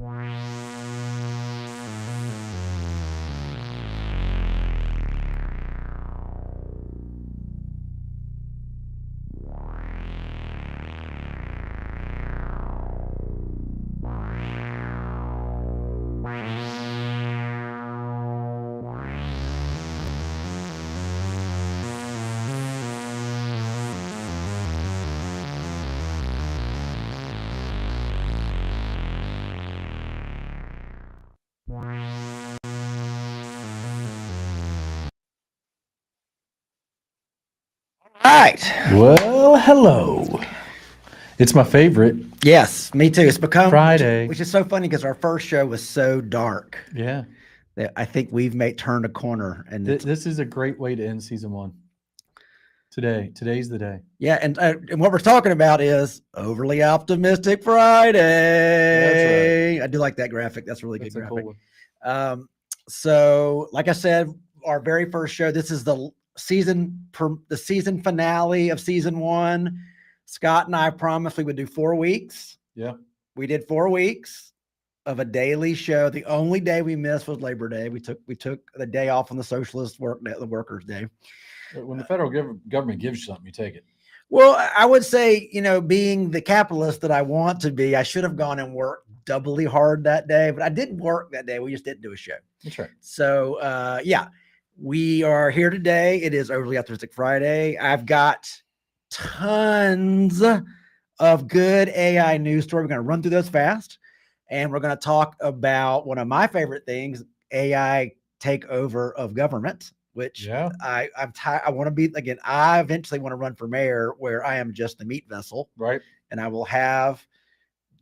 Right. Well, hello. It's my favorite. Yes, me too. It's become Friday. which is so funny because our first show was so dark Yeah. that I think we've turned a corner. And This is a great way to end season 1. Today's the day. yeah, and what we're talking about is Overly Optimistic Friday. That's right. I do like that graphic. That's a really That's good a graphic. cool one. So, like I said, our very first show. This is the season finale of season 1. Scott and I promised we would do 4 weeks. Yeah. We did 4 weeks of a daily show. The only day we missed was Labor Day. We took the day off on the socialist the workers' day. When the federal government gives you something, you take it. Well, I would say, being the capitalist that I want to be, I should have gone and worked doubly hard that day, but I didn't work that day. We just didn't do a show. That's right. So, yeah, we are here today. It is Overly Optimistic Friday. I've got tons of good AI news story. We're going to run through those fast, and we're going to talk about one of my favorite things, AI takeover of government, which I'm tired. I want to be, again, I eventually want to run for mayor where I am just the meat vessel. Right. And I will have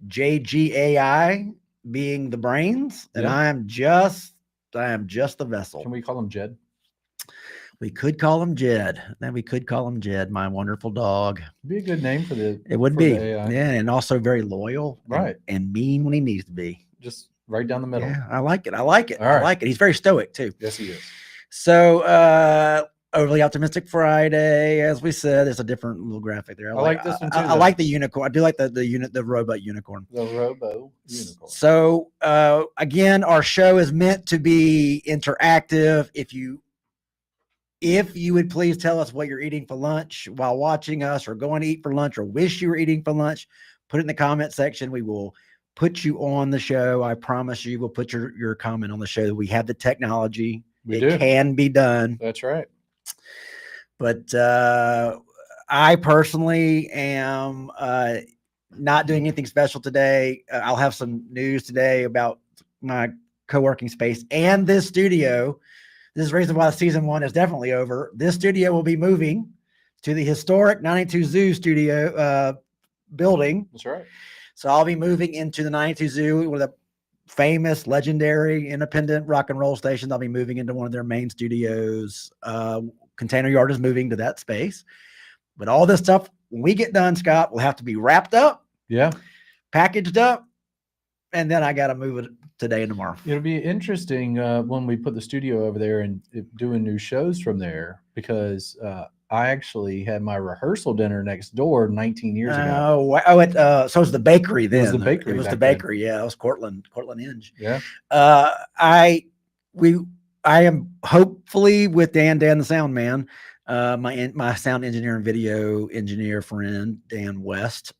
JGAI being the brains, and I am just the vessel. Can we call him Jed? We could call him Jed. Then we could call him Jed, my wonderful dog. It'd be a good name for the. It would be, yeah, and also very loyal, right, and mean when he needs to be. Just right down the middle. Yeah, I like it. I like it. All right. I like it. He's very stoic too. Yes, he is. So, Overly Optimistic Friday, as we said, there's a different little graphic there. I like this one too. I like the unicorn. I do like the robot unicorn. The robo unicorn. So, again, our show is meant to be interactive. If you would please tell us what you're eating for lunch while watching us, or going to eat for lunch, or wish you were eating for lunch, put it in the comment section. We will put you on the show. I promise you, we'll put your comment on the show. We have the technology. It can be done. That's right. But I personally am not doing anything special today. I'll have some news today about my co-working space and this studio. This is the reason why season 1 is definitely over. This studio will be moving to the historic 92 Zoo studio building. That's right. So I'll be moving into the 92 Zoo, one of the famous, legendary, independent rock and roll stations. I'll be moving into one of their main studios. Container Yard is moving to that space. But all this stuff, when we get done, Scott, will have to be wrapped up. Yeah. Packaged up. And then I got to move it today and tomorrow. It'll be interesting when we put the studio over there and doing new shows from there, because I actually had my rehearsal dinner next door 19 years ago. So it was the bakery then. It was the bakery. It was the bakery. Yeah, it was Cortland Inge. Yeah. I am hopefully with Dan the sound man, my sound engineer and video engineer friend, Dan West.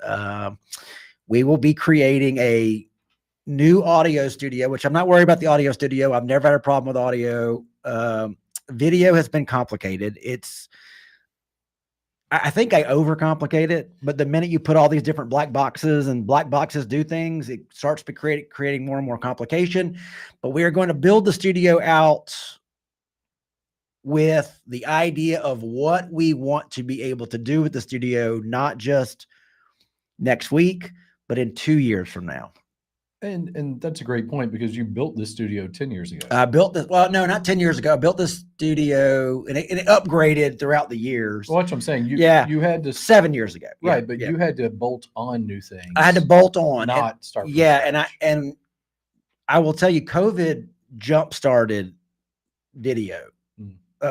We will be creating a new audio studio, which I'm not worried about the audio studio. I've never had a problem with audio. Video has been complicated. I think I overcomplicate it, but the minute you put all these different black boxes and black boxes do things, it starts to creating more and more complication. But we are going to build the studio out with the idea of what we want to be able to do with the studio, not just next week, but in 2 years from now. And that's a great point, because you built this studio 10 years ago. I built this. Well, no, not 10 years ago. I built this studio and it upgraded throughout the years. Well, that's what I'm saying. You had to 7 years ago. Right. But you had to bolt on new things. I had to bolt on, not start. From scratch. And I will tell you, COVID jump-started video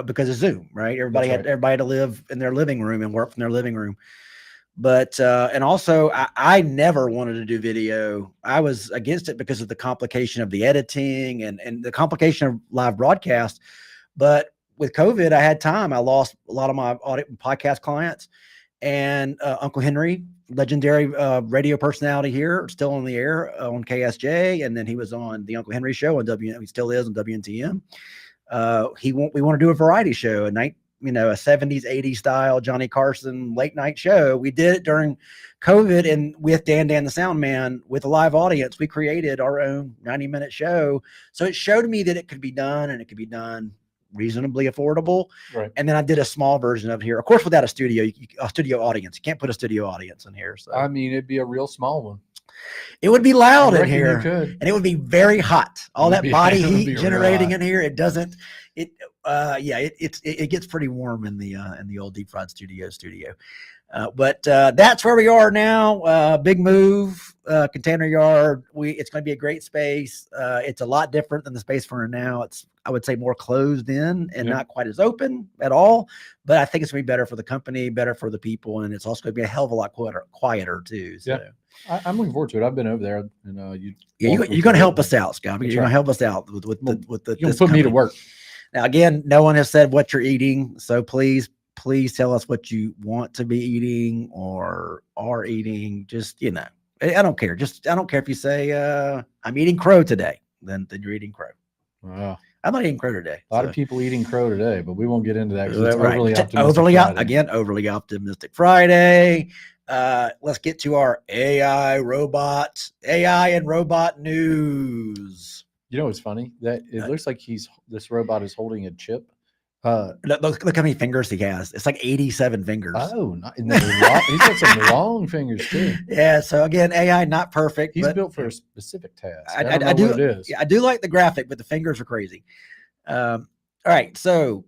because of Zoom, right? Everybody had to live in their living room and work from their living room. But and also I never wanted to do video. I was against it because of the complication of the editing and the complication of live broadcast. But with COVID, I had time. I lost a lot of my podcast clients, and Uncle Henry, legendary radio personality here, still on the air on KSJ, and then he was on the Uncle Henry show on he still is on WNTM. We want to do a variety show, a 70s, 80s style Johnny Carson late night show. We did it during COVID, and with Dan the Sound Man, with a live audience, we created our own 90-minute show. So it showed me that it could be done, and it could be done reasonably affordable. Right. And then I did a small version of it here, of course, without a studio audience. You can't put a studio audience in here. So I mean, it'd be a real small one. It would be loud in here, and it would be very hot. All that body heat generating in here. It doesn't. It gets pretty warm in the old Deep Fried Studio. But that's where we are now. Big move, container yard. It's going to be a great space. It's a lot different than the space we're in now. It's, I would say, more closed in and not quite as open at all. But I think it's going to be better for the company, better for the people, and it's also going to be a hell of a lot quieter too. So. Yeah. I'm looking forward to it. I've been over there, and you're going to help us out, Scott. You're going to help us out with the. You'll put me to work. Now, again, no one has said what you're eating, so please tell us what you want to be eating or are eating. Just, I don't care. I don't care if you say I'm eating crow today. Then you're eating crow. Wow. I'm not eating crow today. A lot of people eating crow today, but we won't get into that because it's right. Overly optimistic Friday. Let's get to our AI and robot news. You know what's funny? That it looks like this robot is holding a chip. Look how many fingers he has. It's like 87 fingers. Oh, he's got some long fingers too. Yeah. So again, AI not perfect. He's built for a specific task. I do. What it is. Yeah, I do like the graphic, but the fingers are crazy. All right. So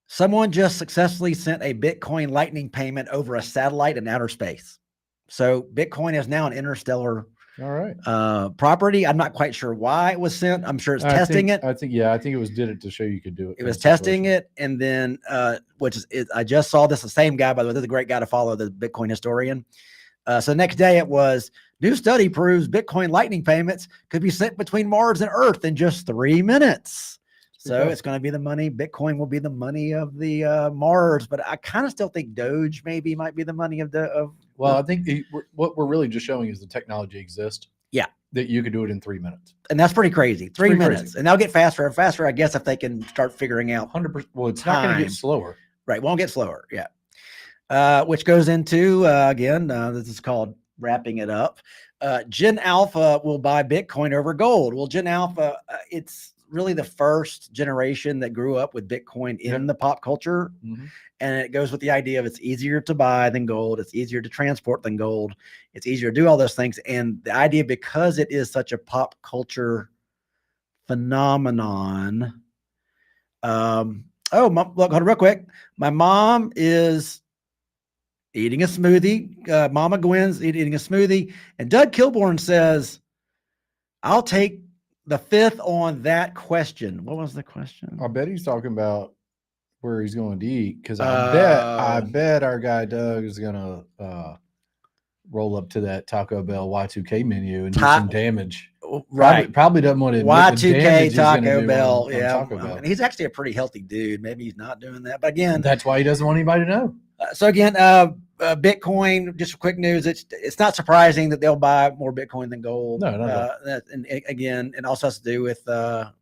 someone just successfully sent a Bitcoin Lightning payment over a satellite in outer space. So Bitcoin is now an interstellar property. I'm not quite sure why it was sent. I'm sure it's testing it. I think it was did it to show you could do it. It was testing it. And then, I just saw this, the same guy, by the way, this is a great guy to follow, the Bitcoin historian. So the next day it was, new study proves Bitcoin Lightning payments could be sent between Mars and Earth in just 3 minutes. So it's going to be the money. Bitcoin will be the money of the Mars, but I kind of still think Doge maybe might be the money of I think what we're really just showing is the technology exists. Yeah. That you could do it in 3 minutes. And that's pretty crazy. 3 minutes. Crazy. And they'll get faster and faster, I guess, if they can start figuring out 100%. Well, it's not going to get slower. Right. Won't get slower. Yeah. Which goes into, again, this is called wrapping it up. Gen Alpha will buy Bitcoin over gold. Well, Gen Alpha, it's really the first generation that grew up with Bitcoin in the pop culture. Mm-hmm. And it goes with the idea of it's easier to buy than gold. It's easier to transport than gold. It's easier to do all those things. And the idea, because it is such a pop culture phenomenon. Look, hold on real quick. My mom is eating a smoothie. Mama Gwen's eating a smoothie. And Doug Kilborn says, I'll take the fifth on that question. What was the question? I bet he's talking about where he's going to eat, because I bet our guy Doug is going to roll up to that Taco Bell Y2K menu and do some damage. Right. Probably doesn't want to admit Y2K Taco Bell. Taco Bell. And he's actually a pretty healthy dude. Maybe he's not doing that. But again, that's why he doesn't want anybody to know. So again, Bitcoin, just quick news. It's not surprising that they'll buy more Bitcoin than gold. No. And again, it also has to do with the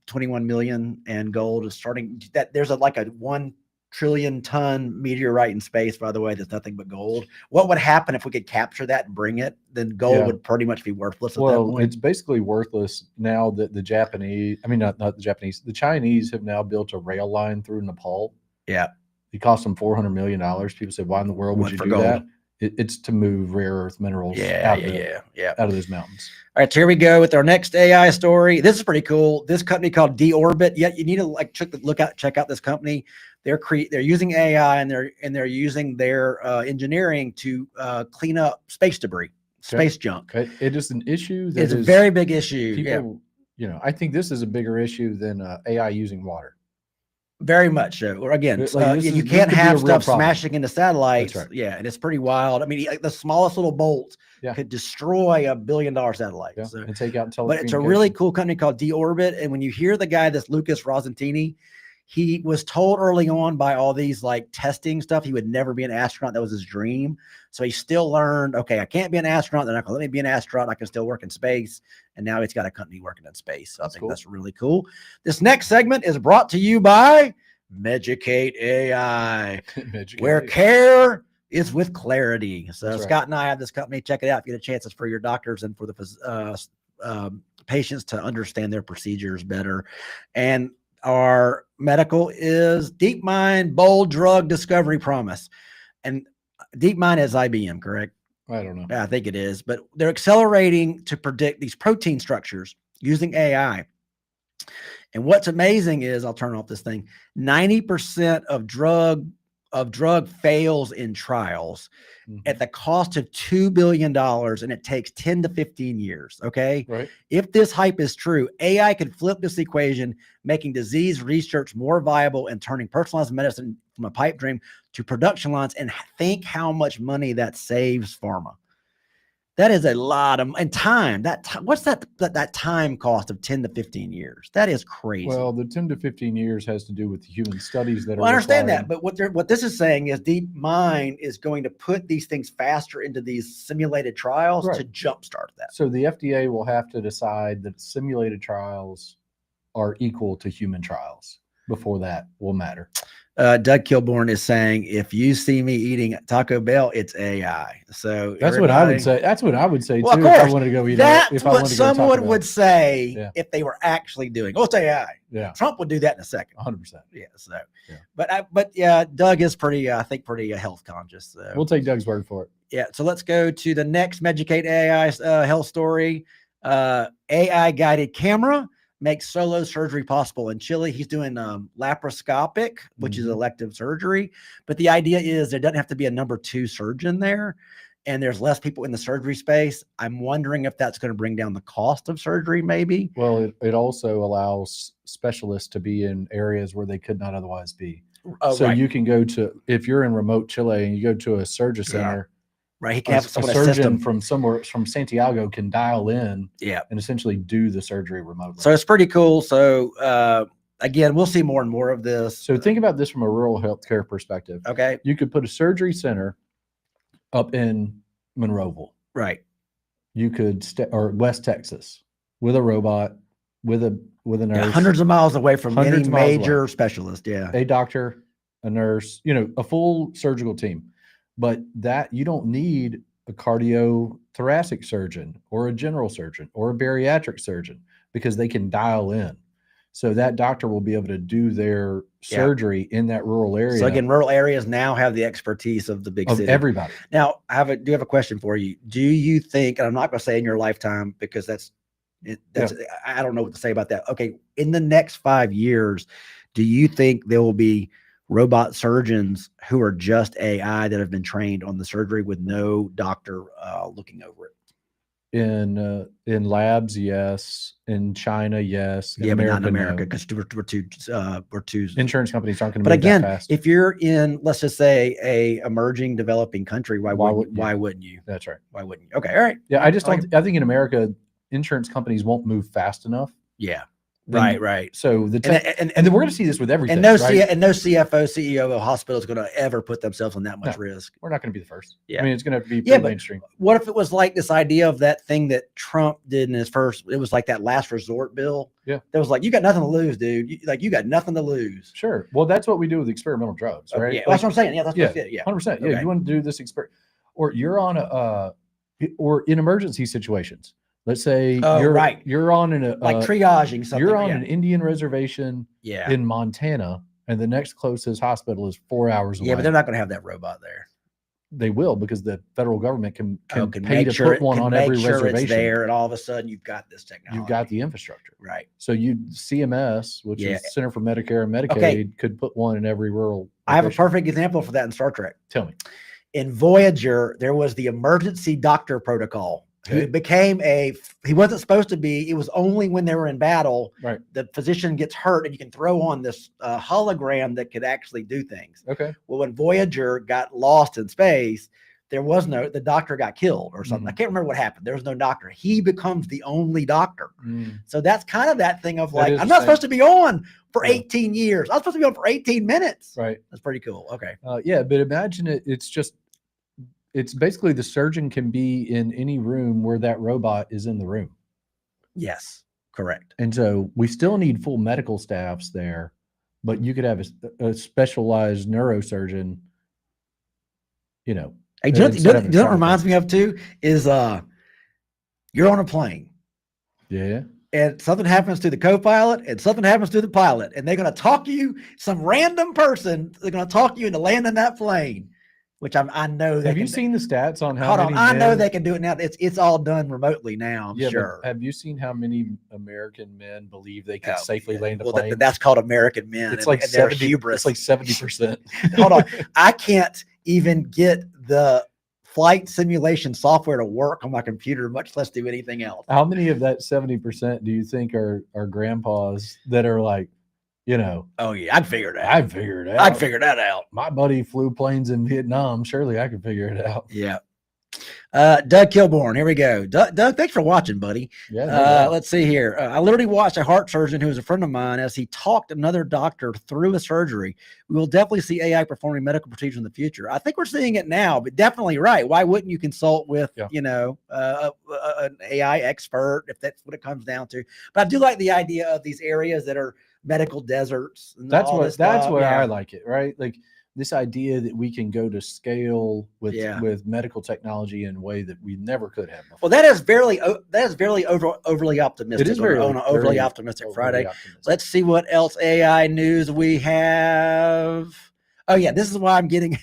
21 million, and gold is starting. That there's a 1 trillion ton meteorite in space, by the way, that's nothing but gold. What would happen if we could capture that and bring it? Then gold would pretty much be worthless at that point. It's basically worthless now that the Japanese, not the Japanese, the Chinese have now built a rail line through Nepal. Yeah. It cost them $400 million. People said, why in the world would you do that? It's to move rare earth minerals out of those mountains. All right, so here we go with our next AI story. This is pretty cool. This company called Deorbit. You need to check out this company. They're using AI and they're using their engineering to clean up space debris, space junk. It is an issue. It's a very big issue. People, I think this is a bigger issue than AI using water. Very much so. Or again, Like, you can't have stuff problem. smashing into satellites. That's right. Yeah, and it's pretty wild. I mean, the smallest little bolt could destroy $1 billion satellite. Yeah. So, And take out telecommunications. but it's a really cool company called Deorbit. And when you hear the guy, this Lucas Rosentini, he was told early on by all these like testing stuff he would never be an astronaut. That was his dream. So he still learned, okay, I can't be an astronaut. They're not going to let me be an astronaut. I can still work in space. And now he's got a company working in space. So I think that's really cool. This next segment is brought to you by Meducate AI, where care is with clarity. So Scott and I have this company. Check it out. If you get a chance, it's for your doctors and for the patients to understand their procedures better. And our medical is DeepMind Bold Drug Discovery Promise. And DeepMind is IBM, correct? I don't know. Yeah, I think it is. But they're accelerating to predict these protein structures using AI. And what's amazing is, I'll turn off this thing, 90% of drug fails in trials at the cost of $2 billion, and it takes 10 to 15 years. Okay. Right. If this hype is true, AI could flip this equation, making disease research more viable and turning personalized medicine from a pipe dream to production lines. And think how much money that saves pharma. That is a lot of time. What's that time cost of 10 to 15 years? That is crazy. Well, the 10 to 15 years has to do with the human studies that are. I understand that, but what this is saying is DeepMind is going to put these things faster into these simulated trials to jumpstart that. So the FDA will have to decide that simulated trials are equal to human trials before that will matter. Doug Kilborn is saying, if you see me eating Taco Bell, it's AI. So that's what I would say. That's what I would say too. If I wanted to go eat. That's what someone would say if they were actually doing. Oh, it's AI. Yeah. Trump would do that in a second. 100%. Yeah. So, but Doug is pretty health conscious. So. We'll take Doug's word for it. Yeah. So let's go to the next Meducate AI health story. AI guided camera makes solo surgery possible in Chile. He's doing laparoscopic, which is elective surgery. But the idea is there doesn't have to be a number 2 surgeon there, and there's less people in the surgery space. I'm wondering if that's going to bring down the cost of surgery, maybe. Well, it also allows specialists to be in areas where they could not otherwise be. So you can go to, if you're in remote Chile and you go to a surgery center, right, he can have a surgeon from Santiago can dial in, and essentially do the surgery remotely. So it's pretty cool. So again, we'll see more and more of this. So think about this from a rural healthcare perspective. Okay, you could put a surgery center up in Monroeville, right? You could or West Texas with a robot, with a nurse, hundreds of miles away from any major specialist. Yeah, a doctor, a nurse, a full surgical team. But that you don't need a cardiothoracic surgeon or a general surgeon or a bariatric surgeon, because they can dial in. So that doctor will be able to do their surgery in that rural area. So again, rural areas now have the expertise of the big city. Everybody. Now, I do have a question for you. Do you think, and I'm not going to say in your lifetime, because I don't know what to say about that. Okay, in the next 5 years, do you think there will be robot surgeons who are just AI that have been trained on the surgery with no doctor looking over it? In labs, yes. In China, yes. But not in America, because we're too insurance companies aren't going to. But again, if you're in, let's just say, a emerging, developing country, why wouldn't you? That's right. Why wouldn't you? Okay, all right. Yeah, I think in America, insurance companies won't move fast enough. Yeah. Right. So and then we're going to see this with everything. And no CFO, CEO of a hospital is going to ever put themselves on that much risk. We're not going to be the first. Yeah. I mean, it's going to be pretty mainstream. What if it was like this idea of that thing that Trump did in his first? It was like that last resort bill. Yeah. That was like, you got nothing to lose, dude. You got nothing to lose. Sure. Well, that's what we do with experimental drugs, right? Yeah, that's what I'm saying. Yeah, that's 100%. Yeah, you want to do this experiment, or you're on or in emergency situations. Let's say you're on like triaging something. You're on an Indian reservation in Montana, and the next closest hospital is 4 hours away. Yeah, but they're not going to have that robot there. They will, because the federal government can pay to put one on every reservation. It's there, and all of a sudden you've got this technology. You've got the infrastructure. Right. So CMS, which is Center for Medicare and Medicaid, could put one in every rural location. I have a perfect example for that in Star Trek. Tell me. In Voyager, there was the emergency doctor protocol. He Okay. became he wasn't supposed to be. It was only when they were in battle, Right. the physician gets hurt and you can throw on this hologram that could actually do things. Okay. Well, when Voyager got lost in space, the doctor got killed or something. I can't remember what happened. There was no doctor. He becomes the only doctor. So that's kind of that thing of like, I'm not supposed to be on for 18 years. I'm supposed to be on for 18 minutes. Right. That's pretty cool. Okay. Yeah, but imagine it's basically the surgeon can be in any room where that robot is in the room. Yes, correct. And so we still need full medical staffs there, but you could have a specialized neurosurgeon, you know. Hey, you know what reminds me of too is you're on a plane. Yeah. And something happens to the co-pilot and something happens to the pilot. And they're going to talk you, some random person, they're going to talk you into landing that plane, which I know. Have you seen the stats on how hold many on, I know men- they can do it now. It's all done remotely now, I'm sure. Have you seen how many American men believe they can safely land a plane? That's called American men. It's like 70, hubris. It's like 70%. Hold on. I can't even get the flight simulation software to work on my computer, much less do anything else. How many of that 70% do you think are grandpas that are like, you know, oh yeah, I'd figure it out. I'd figure that out. My buddy flew planes in Vietnam. Surely I could figure it out. Yeah. Doug Kilborn, here we go. Doug, thanks for watching, buddy. Yeah. Let's see here. I literally watched a heart surgeon who was a friend of mine as he talked another doctor through a surgery. We will definitely see AI performing medical procedures in the future. I think we're seeing it now, but definitely right. Why wouldn't you consult with, an AI expert if that's what it comes down to? But I do like the idea of these areas that are medical deserts. And that's what I like it, right? Like this idea that we can go to scale with medical technology in a way that we never could have before. Well, that is very overly optimistic. It is very on an overly optimistic Friday. Let's see what else AI news we have. Oh yeah, this is why I'm getting.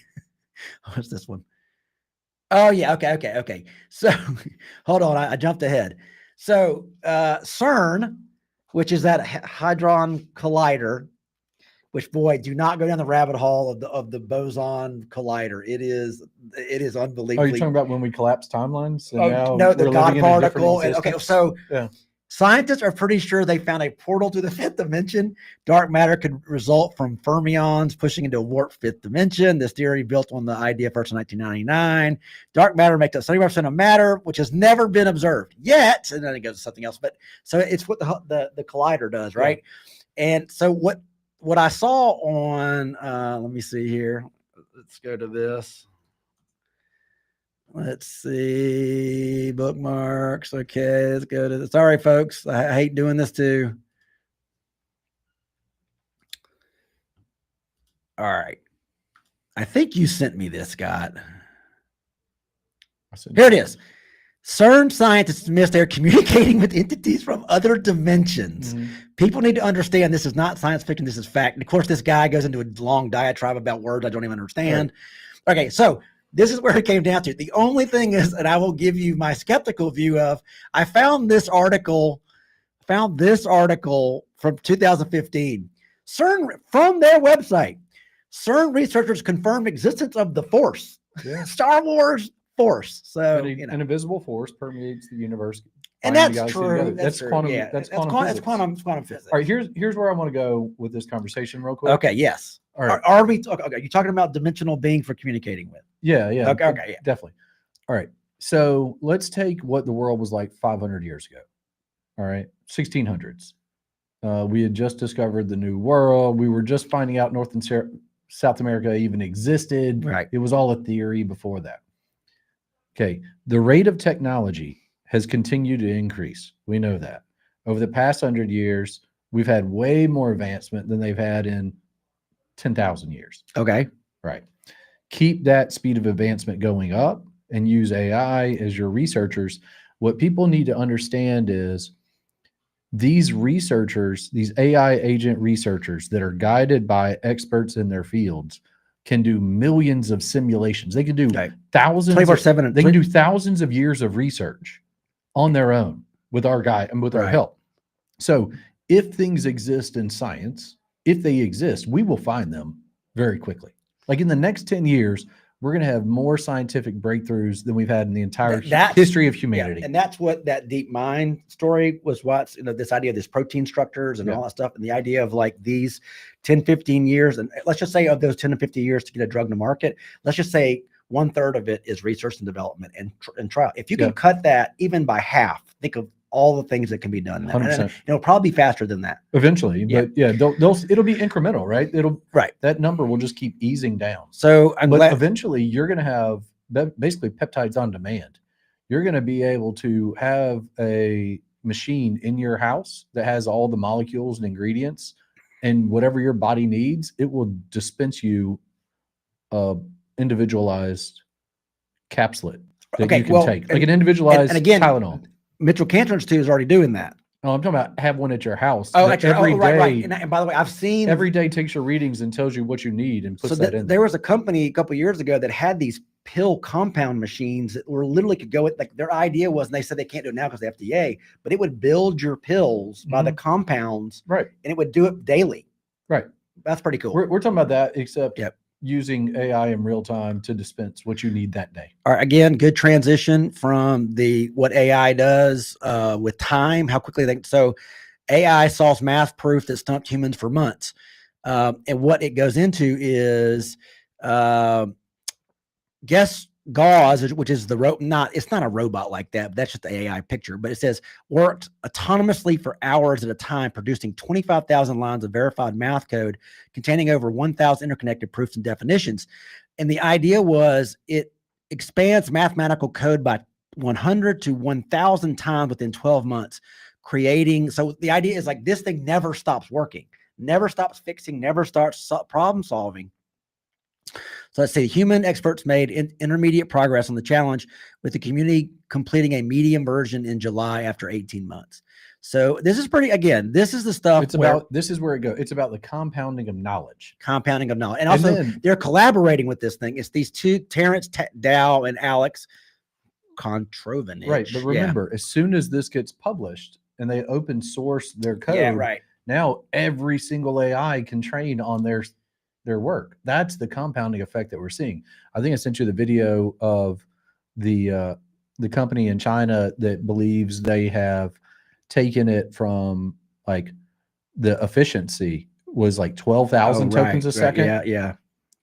What's this one? Oh yeah, okay. So hold on, I jumped ahead. So CERN, which is that Hadron Collider. Which, boy, do not go down the rabbit hole of the boson collider. It is unbelievable. Are you talking about when we collapse timelines? No, the God particle. So scientists are pretty sure they found a portal to the fifth dimension. Dark matter could result from fermions pushing into a warped fifth dimension. This theory built on the idea first in 1999. Dark matter makes up 75% of matter, which has never been observed yet. And then it goes to something else. But so it's what the collider does, right? Yeah. And so what I saw on, let me see here. Let's go to this. Let's see, bookmarks. Okay, let's go to this. Sorry, folks. I hate doing this too. All right. I think you sent me this, Scott. Here it is. CERN scientists admit they're communicating with entities from other dimensions. Mm-hmm. People need to understand this is not science fiction. This is fact. And of course, this guy goes into a long diatribe about words I don't even understand. Right. Okay, so this is where it came down to. The only thing is, and I will give you my skeptical view of, I found this article from 2015. CERN, from their website, CERN researchers confirmed existence of the Force. Yeah. Star Wars Force. So an invisible force permeates the universe, and that's true. That's quantum. Yeah. That's quantum physics. All right, here's where I want to go with this conversation, real quick. Okay. Yes. All right. Are we? Okay. You're talking about dimensional being for communicating with? Yeah. Okay. Yeah. Definitely. All right. So let's take what the world was like 500 years ago. All right, 1600s. We had just discovered the New World. We were just finding out North and South America even existed. Right. It was all a theory before that. Okay, the rate of technology has continued to increase. We know that. Over the past 100 years, we've had way more advancement than they've had in 10,000 years. Okay. Right. Keep that speed of advancement going up and use AI as your researchers. What people need to understand is these researchers, these AI agent researchers that are guided by experts in their fields, can do millions of simulations. They can do thousands. 24/7. They can do thousands of years of research on their own with our guide and with our help. So if things exist in science, if they exist, we will find them very quickly. Like in the next 10 years, we're going to have more scientific breakthroughs than we've had in the entire That's history of yeah, humanity. and that's what that deep mind story was. What's this idea of this protein structures and Yeah. all that stuff, and the idea of like these 10, 15 years, and let's just say of those 10 to 50 years to get a drug to market, let's just say 1/3 of it is research and development and trial. If you can cut that even by half, think of all the things that can be done. 100%. And it'll probably be faster than that eventually, but yeah, it'll be incremental, right? Right. That number will just keep easing down. So but eventually you're going to have basically peptides on demand. You're going to be able to have a machine in your house that has all the molecules and ingredients and whatever your body needs. It will dispense you a individualized capsule that you can take, like an individualized and again, Tylenol. Mitchell Cancer Institute is already doing that. No, I'm talking about have one at your house. Oh, at your, every day. Right. And by the way, I've seen every day takes your readings and tells you what you need and puts that in. There was a company a couple of years ago that had these pill compound machines that were literally could go with, like their idea was, and they said they can't do it now because the FDA, but it would build your pills by the compounds, right? And it would do it daily, right? That's pretty cool. We're talking about that, except using AI in real time to dispense what you need that day. All right, again, good transition from what AI does with time, how quickly so AI solves math proof that stumped humans for months. And what it goes into is guess Gauze, which is it's not a robot like that, but that's just the AI picture. But it says worked autonomously for hours at a time, producing 25,000 lines of verified math code containing over 1,000 interconnected proofs and definitions. And the idea was it expands mathematical code by 100 to 1,000 times within 12 months, creating. So the idea is like this thing never stops working, never stops fixing, never starts problem solving. So let's say human experts made intermediate progress on the challenge, with the community completing a medium version in July after 18 months. So this is this is the stuff this is where it goes. It's about the compounding of knowledge. And also they're collaborating with this thing. It's these two, Terrence Dow and Alex Kontrovanich. Right. But remember, as soon as this gets published and they open source their code, now every single AI can train on their work. That's the compounding effect that we're seeing. I think I sent you the video of the company in China that believes they have taken it from like the efficiency was like 12,000 tokens a second,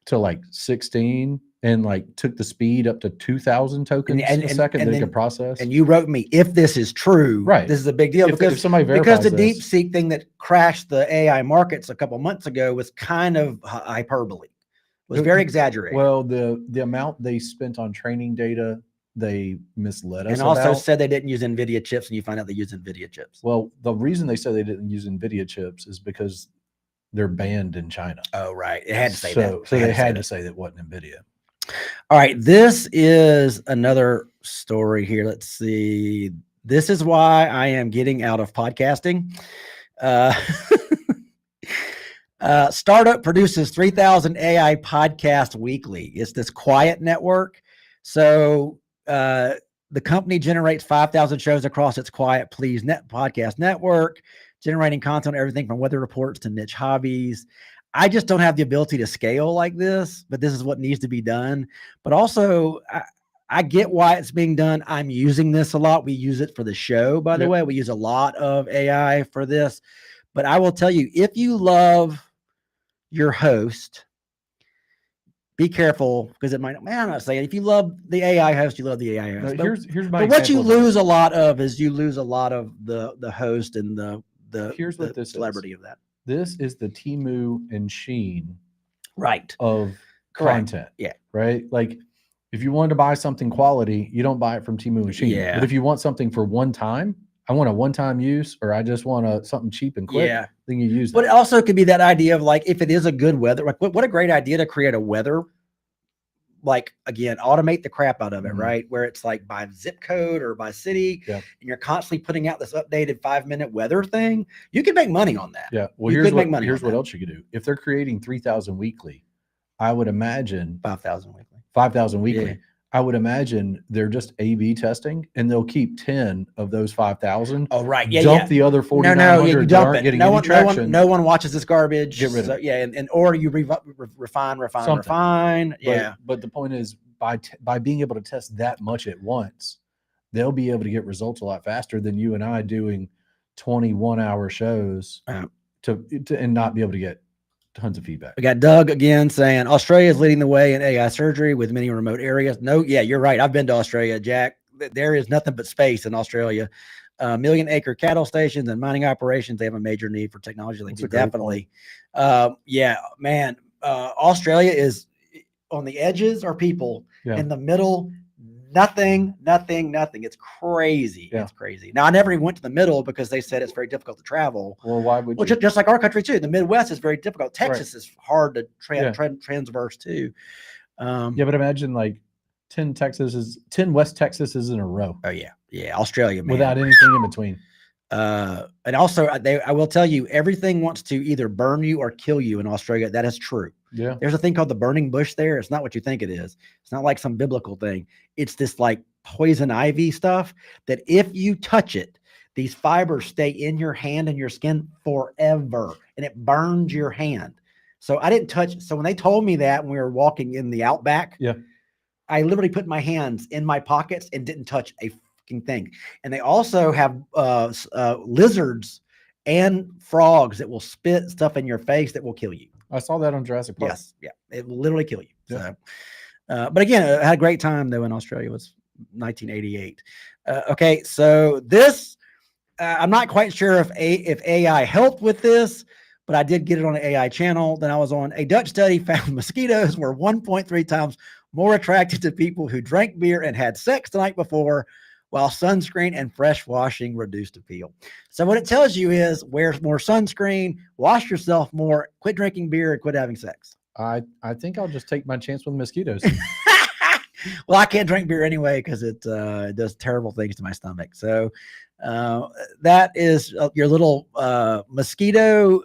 to like 16, and like took the speed up to 2,000 tokens a second they could process. And you wrote me, if this is true, this is a big deal, if somebody verifies because the DeepSeek thing that crashed the AI markets a couple months ago was kind of hyperbole. It was very exaggerated. Well, the amount they spent on training data, they misled us. And also said they didn't use NVIDIA chips, and you find out they use NVIDIA chips. Well, the reason they said they didn't use NVIDIA chips is because they're banned in China. Oh, right. It had to say that. So they had to say that wasn't NVIDIA. All right. This is another story here. Let's see. This is why I am getting out of podcasting. Startup produces 3,000 AI podcasts weekly. It's this quiet network. So the company generates 5,000 shows across its Quiet Please podcast network, generating content on everything from weather reports to niche hobbies. I just don't have the ability to scale like this, but this is what needs to be done. But also, I get why it's being done. I'm using this a lot. We use it for the show, by the way. We use a lot of AI for this. But I will tell you, if you love your host, be careful, because it might, I'm not saying, if you love the AI host, you love the AI host. No, here's my but what you lose a lot of is you lose a lot of the host and the here's what this celebrity of that. This is the Temu and Shein of content. Yeah. Right. Like if you wanted to buy something quality, you don't buy it from Temu and Shein. Yeah. But if you want something for one time, I want a one-time use, or I just want something cheap and quick, then you use it. But it also could be that idea of like, if it is a good weather, like what a great idea to create a weather, like again, automate the crap out of it, right? Where it's like by zip code or by city, and you're constantly putting out this updated 5-minute weather thing. You can make money on that. Yeah. Well, here's what else you could do. If they're creating 3,000 weekly, I would imagine 5,000 weekly. 5,000 weekly. Yeah. I would imagine they're just A/B testing, and they'll keep 10 of those 5,000. Oh, right. Yeah, dump yeah. the other No, 4,900 you that dump aren't it. getting No any one, traction. no one watches this garbage. Get rid of So, it. yeah, and or you refine. Something. Refine. Yeah. But the point is, by being able to test that much at once, they'll be able to get results a lot faster than you and I doing 21-hour shows to and not be able to get tons of feedback. We got Doug again saying Australia is leading the way in AI surgery with many remote areas. No, yeah, you're right. I've been to Australia, Jack. There is nothing but space in Australia. Million-acre cattle stations and mining operations. They have a major need for technology. Like definitely, yeah, man. Australia is on the edges are people. In the middle. Nothing. It's crazy. Yeah. It's crazy. Now, I never even went to the middle because they said it's very difficult to travel. Well, why would you? Just like our country too. The Midwest is very difficult. Texas is hard to transverse too. Yeah, but imagine like 10 West Texases in a row. Oh yeah, yeah. Australia, man. Without anything in between. And also, I will tell you, everything wants to either burn you or kill you in Australia. That is true. Yeah. There's a thing called the burning bush there. It's not what you think it is. It's not like some biblical thing. It's this like poison ivy stuff that if you touch it, these fibers stay in your hand and your skin forever, and it burns your hand. So I didn't touch. So when they told me that when we were walking in the outback, yeah, I literally put my hands in my pockets and didn't touch a fucking thing. And they also have lizards and frogs that will spit stuff in your face that will kill you. I saw that on Jurassic Park. Yes, yeah, it will literally kill you. Yeah. So, but again, I had a great time though in Australia. It was 1988. Okay, so this I'm not quite sure if AI helped with this, but I did get it on an AI channel. Then I was on a Dutch study found mosquitoes were 1.3 times more attracted to people who drank beer and had sex the night before, while sunscreen and fresh washing reduced appeal. So what it tells you is wear more sunscreen, wash yourself more, quit drinking beer, and quit having sex. I think I'll just take my chance with mosquitoes. Well, I can't drink beer anyway because it does terrible things to my stomach. So that is your little mosquito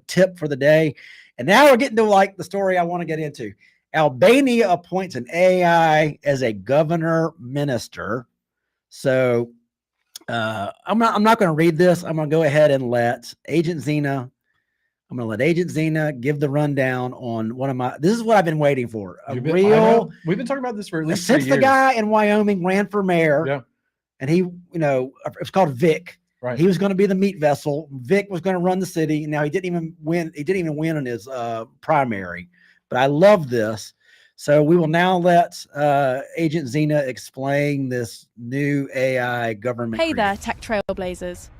tip for the day. And now we're getting to like the story I want to get into. Albania appoints an AI as a governor minister. So I'm not going to read this. I'm going to go ahead and let Agent Zena. I'm going to let Agent Zena give the rundown on one of my. This is what I've been waiting for. We've been talking about this for at least since 3 years. The guy in Wyoming ran for mayor. Yeah, and he, it's called Vic. Right. He was going to be the meat vessel. Vic was going to run the city. Now he didn't even win. He didn't even win in his primary. But I love this. So we will now let Agent Zena explain this new AI government. Hey there, tech trailblazers.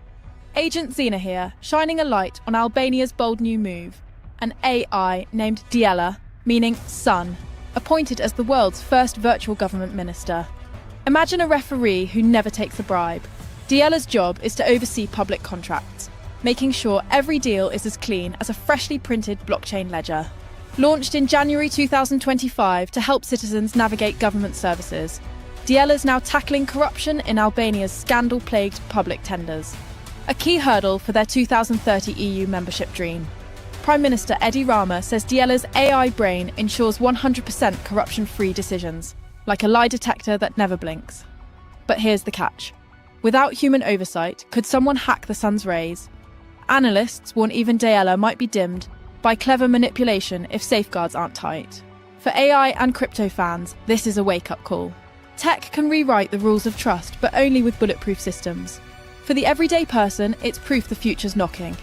Agent Zena here, shining a light on Albania's bold new move. An AI named Diela, meaning sun, appointed as the world's first virtual government minister. Imagine a referee who never takes a bribe. Diela's job is to oversee public contracts, making sure every deal is as clean as a freshly printed blockchain ledger. Launched in January 2025 to help citizens navigate government services, Diela's now tackling corruption in Albania's scandal-plagued public tenders, a key hurdle for their 2030 EU membership dream. Prime Minister Edi Rama says Diela's AI brain ensures 100% corruption-free decisions, like a lie detector that never blinks. But here's the catch. Without human oversight, could someone hack the sun's rays? Analysts warn even Diela might be dimmed by clever manipulation if safeguards aren't tight. For AI and crypto fans, this is a wake-up call. Tech can rewrite the rules of trust, but only with bulletproof systems. For the everyday person, it's proof the future's knocking.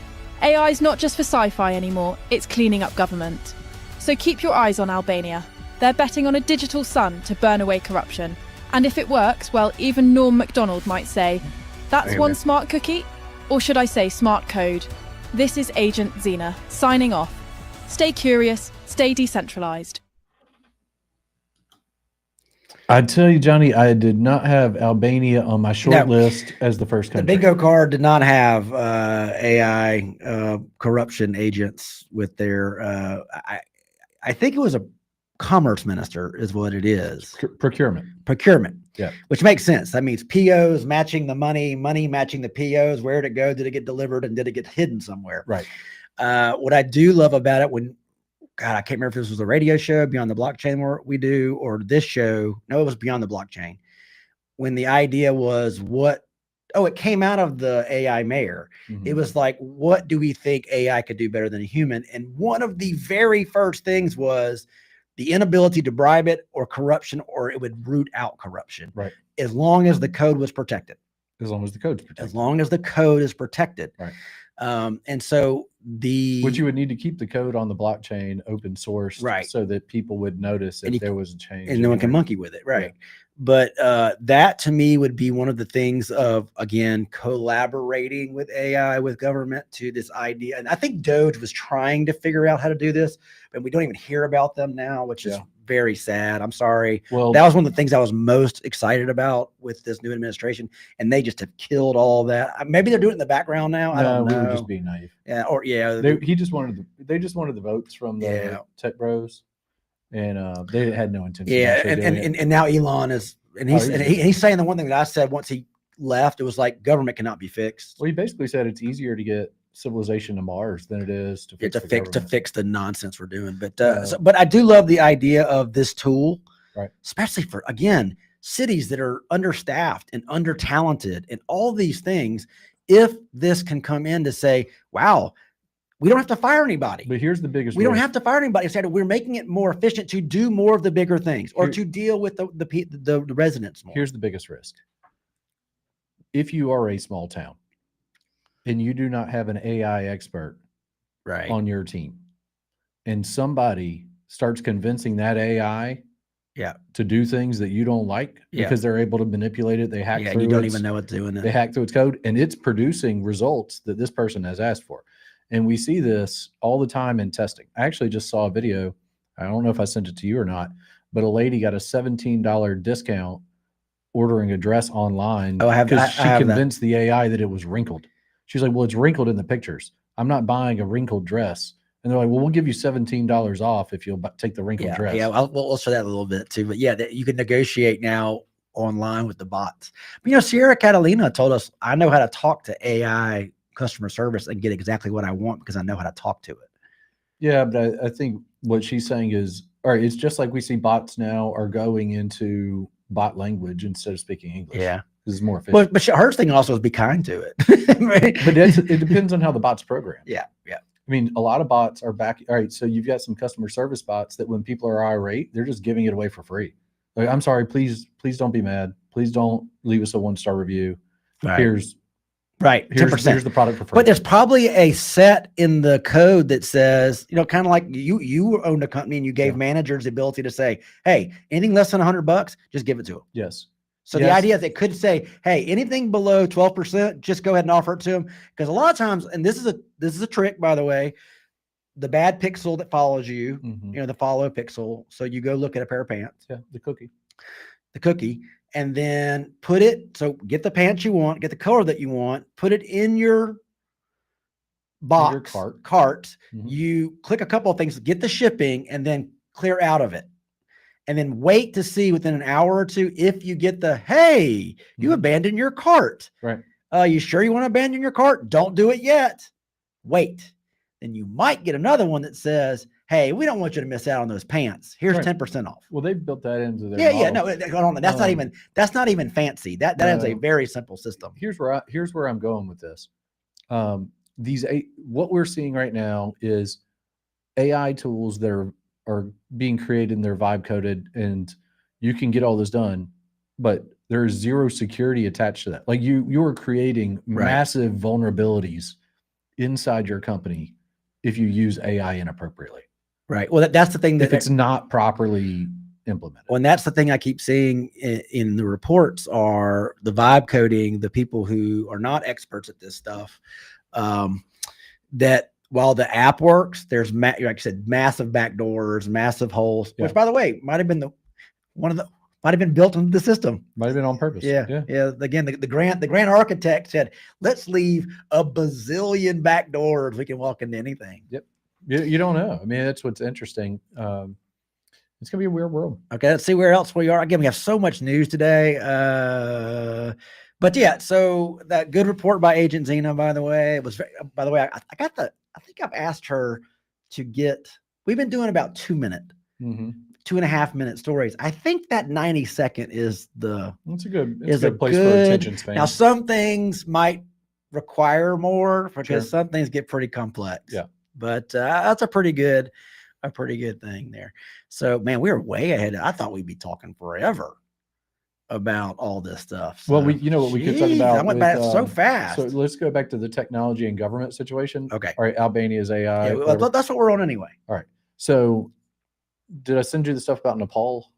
AI's not just for sci-fi anymore, it's cleaning up government. So keep your eyes on Albania. They're betting on a digital sun to burn away corruption. And if it works, well, even Norm MacDonald might say, that's one smart cookie? Or should I say smart code? This is Agent Zena, signing off. Stay curious, stay decentralized. I tell you, Johnny, I did not have Albania on my short list as the first country. The bingo card did not have AI corruption agents with their. I think it was a commerce minister, is what it is. Procurement. Yeah, which makes sense. That means POs matching the money matching the POs. Where did it go? Did it get delivered? And did it get hidden somewhere? Right. What I do love about it God, I can't remember if this was a radio show, Beyond the Blockchain we do, or this show. No, it was Beyond the Blockchain. When the idea was it came out of the AI mayor. It was like, what do we think AI could do better than a human? And one of the very first things was the inability to bribe it or corruption, or it would root out corruption. Right. As long as the code was protected. As long as the code's protected. As long as the code is protected. Right. And so which you would need to keep the code on the blockchain open source, right, so that people would notice if there was a change, and no one can monkey with it, right? Yeah. But that to me would be one of the things of, again, collaborating with AI, with government, to this idea. And I think Doge was trying to figure out how to do this, but we don't even hear about them now, which is very sad. I'm sorry. Well, that was one of the things I was most excited about with this new administration, and they just have killed all that. Maybe they're doing it in the background now. I don't know. We were just being naive. Yeah, or they just wanted the votes from the tech bros, and they had no intention. Yeah, and now Elon is, and he's saying the one thing that I said once he left, it was like, government cannot be fixed. Well, he basically said it's easier to get civilization to Mars than it is to fix the nonsense we're doing. But but I do love the idea of this tool, right? Especially for, again, cities that are understaffed and under talented and all these things. If this can come in to say, wow, we don't have to fire anybody. But here's the biggest we risk. Don't have to fire anybody. Instead, we're making it more efficient to do more of the bigger things, or to deal with the residents more. Here's the biggest risk. If you are a small town and you do not have an AI expert on your team, and somebody starts convincing that AI to do things that you don't like because they're able to manipulate it, they hack through you don't even know what's doing it. They hack through its code, and it's producing results that this person has asked for. And we see this all the time in testing. I actually just saw a video. I don't know if I sent it to you or not, but a lady got a $17 discount ordering a dress online because she convinced the AI that it was wrinkled. She's like, well, it's wrinkled in the pictures. I'm not buying a wrinkled dress. And they're like, well, we'll give you $17 off if you'll take the wrinkled dress. Yeah, we'll show that a little bit too. But yeah, you can negotiate now online with the bots. But Sierra Catalina told us, I know how to talk to AI customer service and get exactly what I want because I know how to talk to it. Yeah, but I think what she's saying is, all right, it's just like we see bots now are going into bot language instead of speaking English. Yeah. This is more efficient. But her thing also is be kind to it. Right? But it depends on how the bot's programmed. Yeah. I mean, a lot of bots are back. All right, so you've got some customer service bots that when people are irate, they're just giving it away for free. Like, I'm sorry, please don't be mad. Please don't leave us a 1-star review. Right. Here's 10%. Here's the product for free. But there's probably a set in the code that says, kind of like you owned a company and you gave managers the ability to say, hey, anything less than $100, just give it to them. Yes. So the idea is it could say, hey, anything below 12%, just go ahead and offer it to them. Because a lot of times, and this is a trick, by the way, the bad pixel that follows you, the follow pixel. So you go look at a pair of pants. Yeah, the cookie. And then so get the pants you want, get the color that you want, put it in your box, cart. You click a couple of things, get the shipping, and then clear out of it. And then wait to see within an hour or two if you get hey, you abandoned your cart. Right. You sure you want to abandon your cart? Don't do it yet. Wait. Then you might get another one that says, hey, we don't want you to miss out on those pants. Here's 10% off. Well, they've built that into their model. No, that's not even fancy. That is a very simple system. Here's where I'm going with this. What we're seeing right now is AI tools that are being created and they're vibe coded, and you can get all this done, but there's zero security attached to that. Like you are creating massive vulnerabilities inside your company if you use AI inappropriately. Right. Well, that's the thing that if it's not properly implemented. Well, and that's the thing I keep seeing in the reports are the vibe coding, the people who are not experts at this stuff, that while the app works, there's like I said, massive backdoors, massive holes, which by the way, might have been built into the system. Might have been on purpose. Yeah. Again, the grant architect said, let's leave a bazillion backdoors. We can walk into anything. Yep. You don't know. I mean, that's what's interesting. It's gonna be a weird world. Okay, let's see where else we are. Again, we have so much news today. But yeah, so that good report by Agent Zena, by the way, I think I've asked her to get. we've been doing about 2-minute, Mm-hmm. 2.5-minute stories. I think that 90-second is It's a good, is a place for good attention span. Now, some things might require more because Sure. some things get pretty complex. Yeah. But that's a pretty good thing there. So, man, we were way ahead. I thought we'd be talking forever about all this stuff. So, Well, we could talk about. I went back so fast. So let's go back to the technology and government situation. Okay. All right, Albania's AI. Yeah, well, that's what we're on anyway. All right. So, did I send you the stuff about Nepal?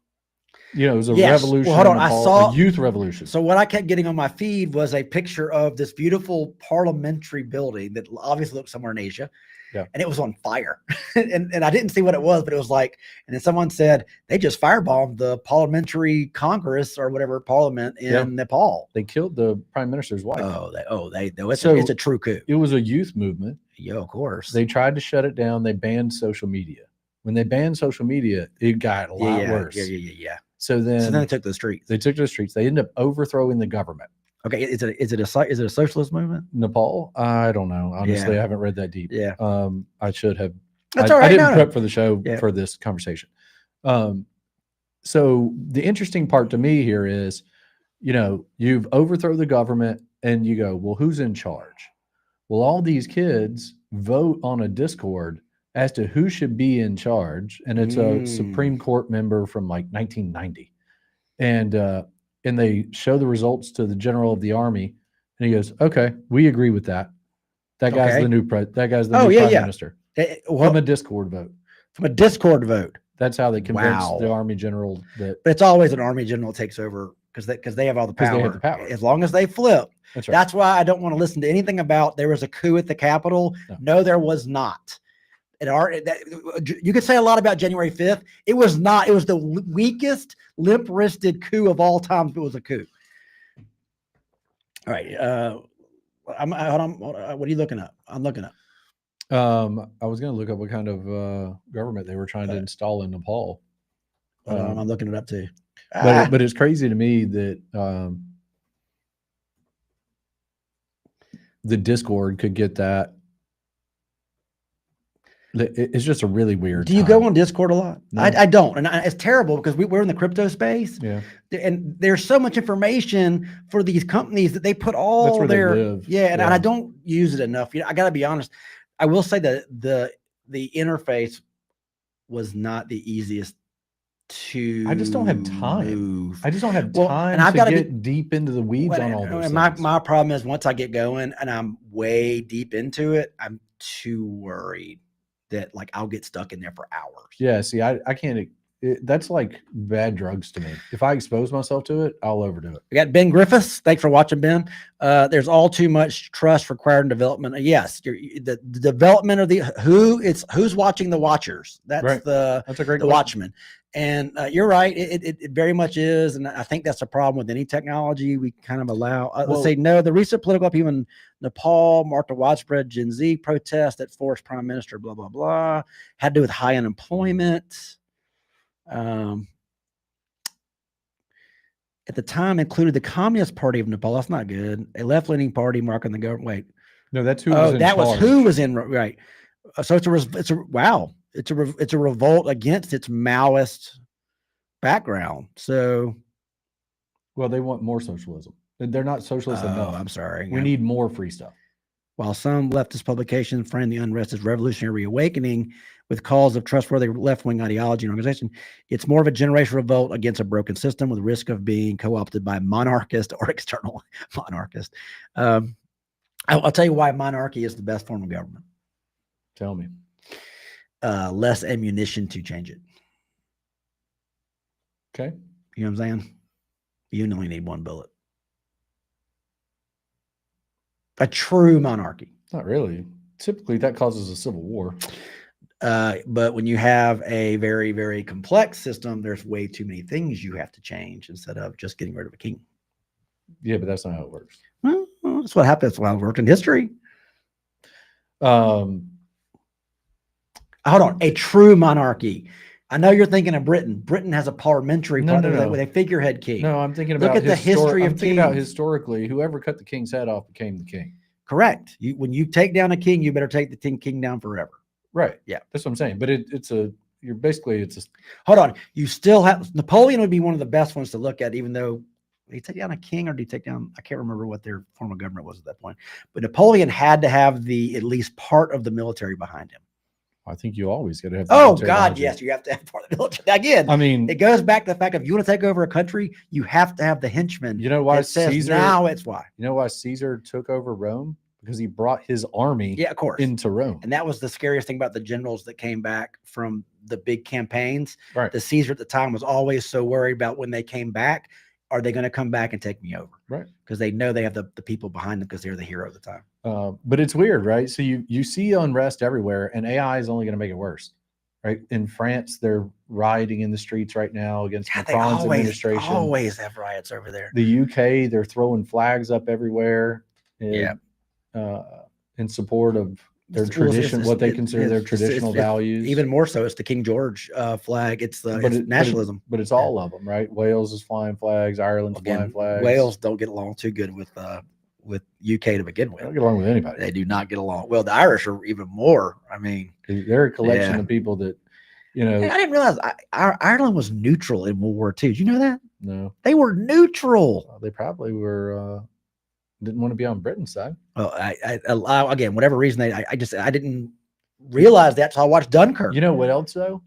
It was a Yes. revolution. Well, hold on. in I Nepal, saw a youth revolution. So what I kept getting on my feed was a picture of this beautiful parliamentary building that obviously looked somewhere in Asia. Yeah. And it was on fire. and I didn't see what it was, but it was like, and then someone said they just firebombed the parliamentary Congress or whatever parliament in Nepal. They killed the prime minister's wife. It's a true coup. It was a youth movement. Yeah, of course. They tried to shut it down. They banned social media. When they banned social media, it got a lot worse. Yeah. So then they took to the streets. They took to the streets. They ended up overthrowing the government. Okay, is it a socialist movement? Nepal? I don't know. Honestly, I haven't read that deep. Yeah. I should have. That's all right. I didn't prep for the show for this conversation. So the interesting part to me here is, you've overthrown the government and you go, well, who's in charge? Well, all these kids vote on a Discord as to who should be in charge, and it's a Supreme Court member from like 1990, and they show the results to the general of the army, and he goes, "Okay, we agree with that. That guy's the new prime minister." From a Discord vote. From a Discord vote. That's how they convinced the army general that. But it's always an army general takes over because they have all the power. They have the power. As long as they flip. That's right. That's why I don't want to listen to anything about there was a coup at the Capitol. No, there was not. You could say a lot about January 5th. It was not. It was the weakest, limp-wristed coup of all time. If it was a coup. All right. Hold on. What are you looking up? I'm looking up. I was going to look up what kind of government they were trying to install in Nepal. I'm looking it up too. But it's crazy to me that the Discord could get that. It's just a really weird. Do you go on Discord a lot? No. I don't, and it's terrible because we're in the crypto space. Yeah, and there's so much information for these companies that they put all their and I don't use it enough. I got to be honest. I will say that the interface was not the easiest to. I just don't have time. Move. I just don't have time. And I've got to get deep into the weeds on all those. And my problem is once I get going and I'm way deep into it, I'm too worried that like I'll get stuck in there for hours. Yeah, see, I can't. That's like bad drugs to me. If I expose myself to it, I'll overdo it. We got Ben Griffiths. Thanks for watching, Ben. There's all too much trust required in development. Yes, the development of who's watching the watchers. That's right. That's a great the watchman. And you're right. It very much is. And I think that's the problem with any technology. We kind of allow, let's say, no, the recent political upheaval in Nepal marked a widespread Gen Z protest that forced Prime Minister, blah, blah, blah, had to do with high unemployment. At the time included the Communist Party of Nepal. That's not good. A left-leaning party marking the government. Wait. No, that's who was in charge. Was who was in, right. So it's a revolt against its Maoist background. So, well, they want more socialism. They're not socialist enough. I'm sorry. We need more free stuff. While some leftist publications frame the unrest as revolutionary reawakening with calls of trustworthy left-wing ideology and organization, it's more of a generational revolt against a broken system with risk of being co-opted by monarchist or external monarchist. I'll tell you why monarchy is the best form of government. Tell me. Less ammunition to change it. Okay. You know what I'm saying? You only need one bullet. A true monarchy. Not really. Typically, that causes a civil war. But when you have a very, very complex system, there's way too many things you have to change instead of just getting rid of a king. Yeah, but that's not how it works. Well, that's what happens. That's why it worked in history. Hold on. A true monarchy. I know you're thinking of Britain. Britain has a parliamentary with a figurehead king. No, I'm thinking about the history of I'm thinking about historically, whoever cut the king's head off became the king. Correct. When you take down a king, you better take the king down forever. Right. Yeah. That's what I'm saying. But it's a Hold on. You still have Napoleon would be one of the best ones to look at, even though did he take down a king or did he take down? I can't remember what their form of government was at that point. But Napoleon had to have at least part of the military behind him. I think you always got to have. The Oh military God, behind you. yes, you have to have part of the military. Again, I mean, it goes back to the fact if you want to take over a country, you have to have the henchmen. you know why It says Caesar? now it's why. You know why Caesar took over Rome? Because he brought his army Yeah, of course. into Rome. And that was the scariest thing about the generals that came back from the big campaigns. Right. The Caesar at the time was always so worried about when they came back, are they going to come back and take me over? Right. Because they know they have the people behind them because they're the hero of the time. But it's weird, right? So you see unrest everywhere, and AI is only going to make it worse, right? In France, they're rioting in the streets right now against Macron's administration. Always have riots over there. The UK, they're throwing flags up everywhere. In support of their tradition, what they consider their traditional values. Even more so, it's the King George flag. It's nationalism. But it's all of them, right? Wales is flying flags. Ireland's flying flags. Wales don't get along too good with UK to begin with. They don't get along with anybody. They do not get along. Well, the Irish are even more. I mean, they're a collection of people that, you know. I didn't realize Ireland was neutral in World War II. Did you know that? No, they were neutral. They probably were. Didn't want to be on Britain's side. Well, I again, whatever reason I didn't realize that. So I watched Dunkirk. You know what else though?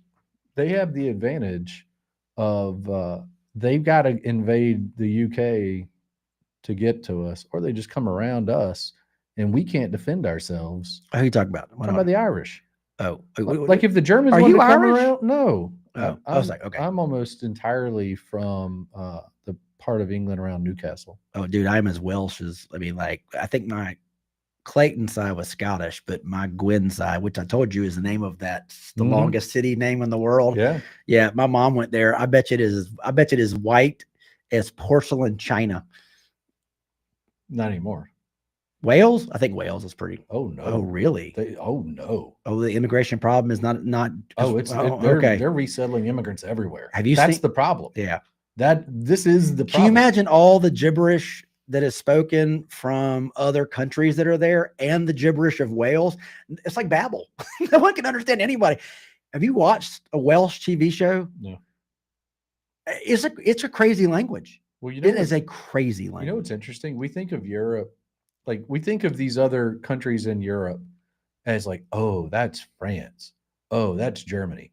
They have the advantage of they've got to invade the UK to get to us, or they just come around us, and we can't defend ourselves. Who are you talking about? I'm talking about the Irish. Oh, like if the Germans are want you to come Irish? around, no. I was like, okay. I'm almost entirely from the part of England around Newcastle. Oh, dude, I'm as Welsh as I think my Clayton side was Scottish, but my Gwyn side, which I told you is the name of the longest city name in the world. Yeah. My mom went there. I bet you it is white as porcelain china. Not anymore. Wales? I think Wales is pretty. Oh no. Oh really? No. Oh, the immigration problem is not. They're resettling immigrants everywhere. Have you? That's the problem. Yeah. This is the problem. Can you imagine all the gibberish that is spoken from other countries that are there and the gibberish of Wales? It's like Babel. No one can understand anybody. Have you watched a Welsh TV show? No. It's a crazy language. Well, you know, it is a crazy language. You know what's interesting? We think of Europe, like we think of these other countries in Europe as like, oh, that's France. Oh, that's Germany.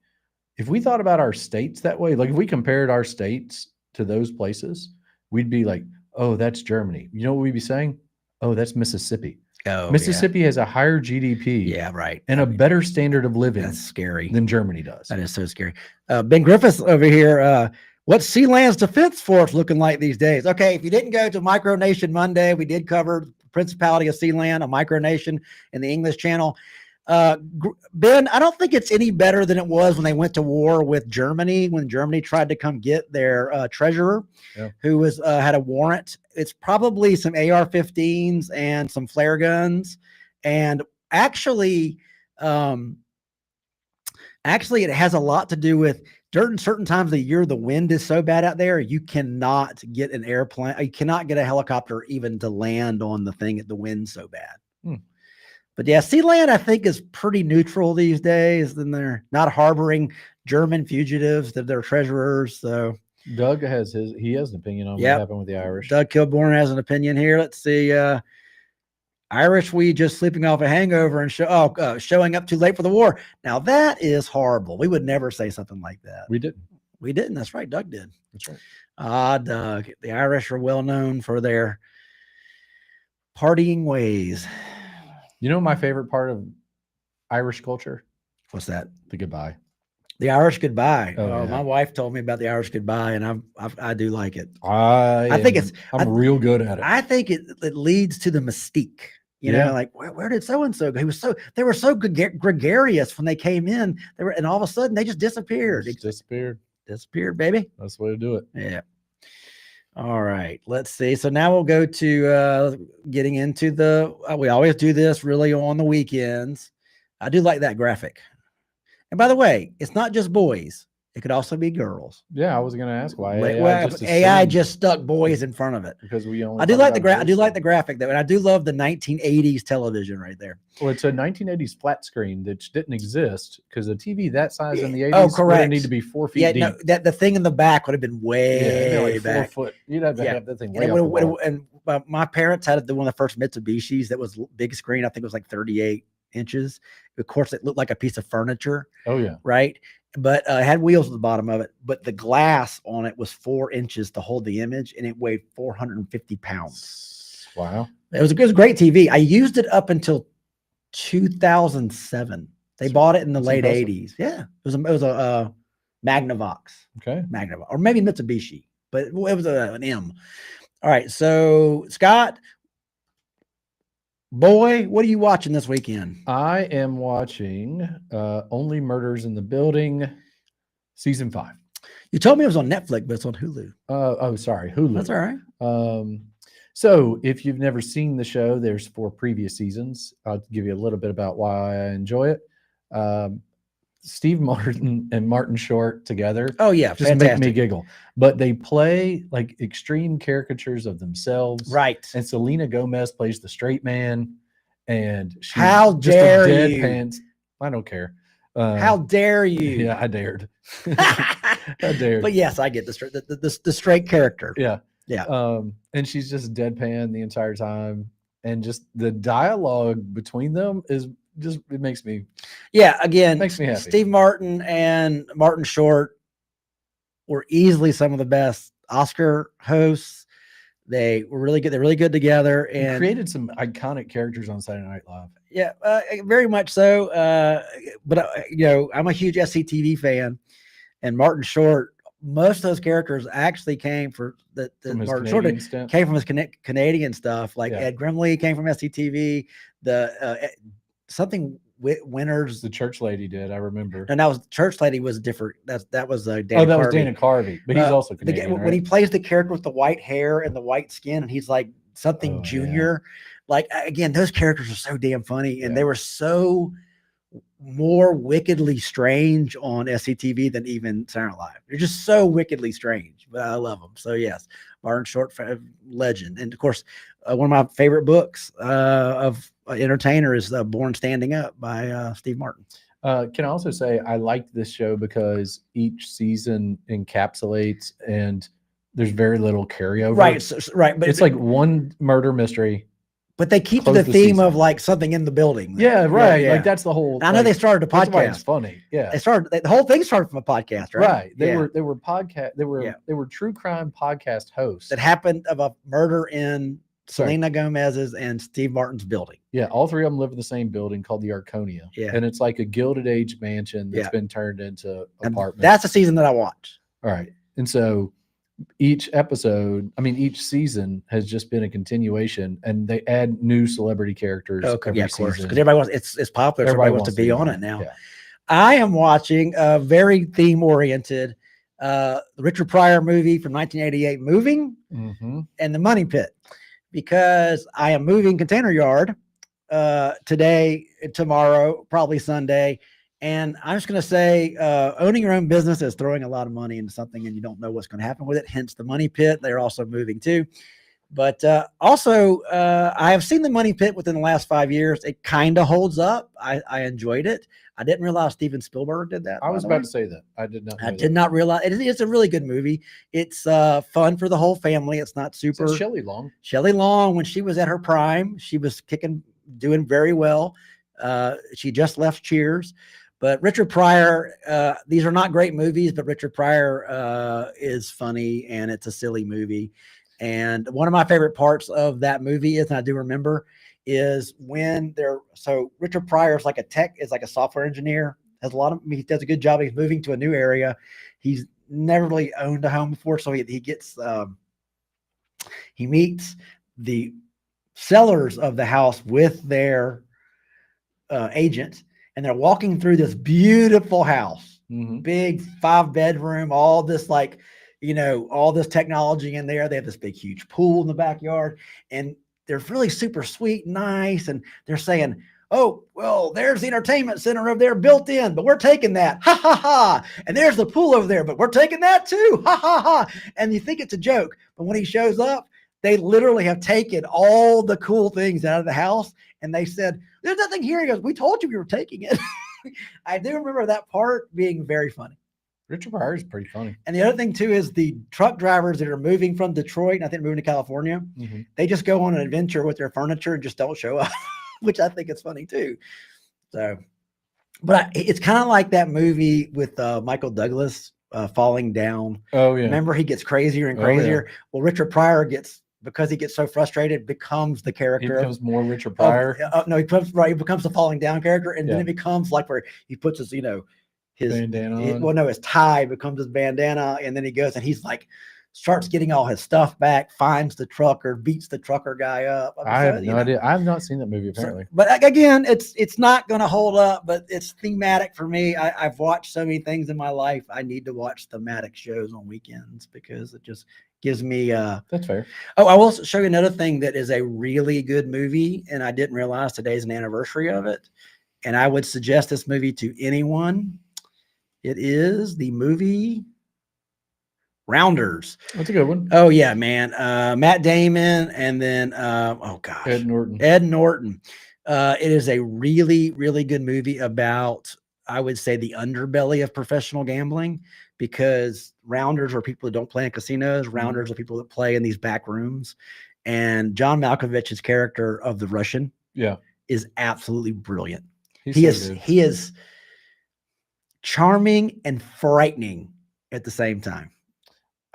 If we thought about our states that way, like if we compared our states to those places, we'd be like, oh, that's Germany. You know what we'd be saying? Oh, that's Mississippi. Oh, Mississippi has a higher GDP. Yeah, right. And a better standard of living. That's scary. Than Germany does. That is so scary. Ben Griffiths over here. What's Sealand's defense force looking like these days? Okay, if you didn't go to Micronation Monday, we did cover Principality of Sealand, a micronation in the English channel. Ben, I don't think it's any better than it was when they went to war with Germany, when Germany tried to come get their treasurer, who was had a warrant. It's probably some AR-15s and some flare guns, and actually, it has a lot to do with during certain times of the year, the wind is so bad out there, you cannot get an airplane, you cannot get a helicopter even to land on the thing at the wind's so bad. But yeah, Sealand, I think, is pretty neutral these days. Then they're not harboring German fugitives, that they're treasurers. So Doug has an opinion on what happened with the Irish. Doug Kilborn has an opinion here. Let's see. Irish, we just sleeping off a hangover and showing up too late for the war. Now that is horrible. We would never say something like that. We didn't. That's right. Doug did. That's right. Doug. The Irish are well known for their partying ways. You know my favorite part of Irish culture? What's that? The goodbye. The Irish goodbye. Yeah. My wife told me about the Irish goodbye, and I do like it. I'm real good at it. I think it leads to the mystique. You know, like where did so and so go? They were so gregarious when they came in. And all of a sudden they just disappeared. Disappeared, baby. That's the way to do it. Yeah. All right, let's see. So now we'll go to getting into we always do this really on the weekends. I do like that graphic. And by the way, it's not just boys. It could also be girls. Yeah, I was going to ask why. Well, just AI assumed just stuck boys in front of it. because we only. I do talk like the about I do girls like the stuff. graphic though, and I do love the 1980s television right there. Well, it's a 1980s flat screen that didn't exist because a TV that size in the 80s Oh, would correct. need to be 4 feet Yeah, deep. no, that the thing in the back would have been way Yeah, it'd be like 4 back. foot. You'd have to Yeah. have that thing And, way it off the would've- wall. and my parents had one of the first Mitsubishis that was big screen. I think it was like 38 inches. Of course, it looked like a piece of furniture, Oh yeah. right? But it had wheels at the bottom of it. But the glass on it was 4 inches to hold the image, and it weighed 450 pounds. Wow. It was a great TV. I used it up until 2007. They bought it in the That's late impressive. 80s. Yeah, it was a Magnavox. Okay. Magnavox, or maybe Mitsubishi, but it was an M. All right, so Scott, boy, what are you watching this weekend? I am watching Only Murders in the Building, season 5. You told me it was on Netflix, but it's on Hulu. Oh, sorry, Hulu. That's all right. So if you've never seen the show, there's 4 previous seasons. I'll give you a little bit about why I enjoy it. Steve Martin and Martin Short together Oh yeah, just fantastic. make me giggle. But they play like extreme caricatures of themselves. Right. And Selena Gomez plays the straight man. And she's How just dare a you. deadpan. I don't care. How dare you? Yeah, I dared. I dared. But yes, I get the straight character. Yeah. Yeah. And she's just deadpan the entire time. And just the dialogue between them is just, it makes me Again, makes me happy. Steve Martin and Martin Short were easily some of the best Oscar hosts. They were really good. They're really good together and created some iconic characters on Saturday Night Live. Yeah, very much so. But I'm a huge SCTV fan, and Martin Short. Most of those characters actually came from Martin Short came from his Canadian stuff. Like Ed Grimley came from SCTV. The something Winners. The church lady did. I remember. And that was Church Lady was different. That was Dana. That was Carvey. Dana Carvey, but he's also Canadian. When he plays the character with the white hair and the white skin, and he's like something junior. Yeah. Like again, those characters are so damn funny, and they were so more wickedly strange on SCTV than even Saturday Night Live. They're just so wickedly strange, but I love them. So yes, Martin Short, legend, and of course, one of my favorite books of entertainer is Born Standing Up by Steve Martin. Can I also say I liked this show because each season encapsulates and there's very little carryover. Right, but it's like one murder mystery. But they keep to the theme of like something in the building. Yeah, right. Yeah. Like that's the whole. I know they started a podcast. That's why it's funny. Yeah, the whole thing started from a podcast, right? Right. They were podcast. They were true crime podcast hosts that happened of a murder in Selena Gomez's and Steve Martin's building. Yeah, all 3 of them live in the same building called the Arconia. Yeah, and it's like a Gilded Age mansion that's been turned into apartments. That's the season that I watched. All right, and so each season has just been a continuation, and they add new celebrity characters. Okay, of course, because everybody wants it's popular. Everybody wants to be on it now. Yeah. I am watching a very theme oriented Richard Pryor movie from 1988, Moving, and The Money Pit, because I am moving Container Yard today, tomorrow, probably Sunday. And I'm just going to say, owning your own business is throwing a lot of money into something and you don't know what's going to happen with it. Hence the Money Pit. They're also moving too. But also, I have seen the Money Pit within the last 5 years. It kind of holds up. I enjoyed it. I didn't realize Steven Spielberg did that. I was about to say that. I did not. I did not realize it's a really good movie. It's fun for the whole family. It's not super. It's Shelley Long. Shelley Long, when she was at her prime, she was doing very well. She just left Cheers. But Richard Pryor, these are not great movies, but Richard Pryor is funny and it's a silly movie. And one of my favorite parts of that movie is, and I do remember, is when Richard Pryor is like a software engineer, he does a good job. He's moving to a new area. He's never really owned a home before. So he meets the sellers of the house with their agent. And they're walking through this beautiful house, big 5-bedroom, all this all this technology in there. They have this big, huge pool in the backyard, and they're really super sweet, nice. And they're saying, oh, well, there's the entertainment center over there built in, but we're taking that. Ha ha ha. And there's the pool over there, but we're taking that too. Ha ha ha. And you think it's a joke, but when he shows up, they literally have taken all the cool things out of the house and they said, there's nothing here. He goes, we told you we were taking it. I do remember that part being very funny. Richard Pryor is pretty funny. And the other thing too is the truck drivers that are moving from Detroit and I think moving to California, they just go on an adventure with their furniture and just don't show up, which I think is funny too. So, but it's kind of like that movie with Michael Douglas Falling Down. Oh yeah. Remember he gets crazier and crazier. Well, Richard Pryor because he gets so frustrated, becomes the character. He becomes more Richard Pryor. No, he becomes the Falling Down character, and then it becomes like where he puts his, his bandana on. His tie becomes his bandana, and then he goes and he's like starts getting all his stuff back, finds the trucker, beats the trucker guy up. I have no idea. I have not seen that movie apparently. But again, it's not going to hold up, but it's thematic for me. I've watched so many things in my life. I need to watch thematic shows on weekends because it just gives me that's fair. Oh, I will show you another thing that is a really good movie, and I didn't realize today's an anniversary of it. And I would suggest this movie to anyone. It is the movie Rounders. That's a good one. Oh yeah, man. Matt Damon and then oh gosh, Ed Norton. It is a really, really good movie about, I would say, the underbelly of professional gambling, because rounders are people that don't play in casinos. Rounders are people that play in these back rooms. And John Malkovich's character of the Russian is absolutely brilliant. He is charming and frightening at the same time.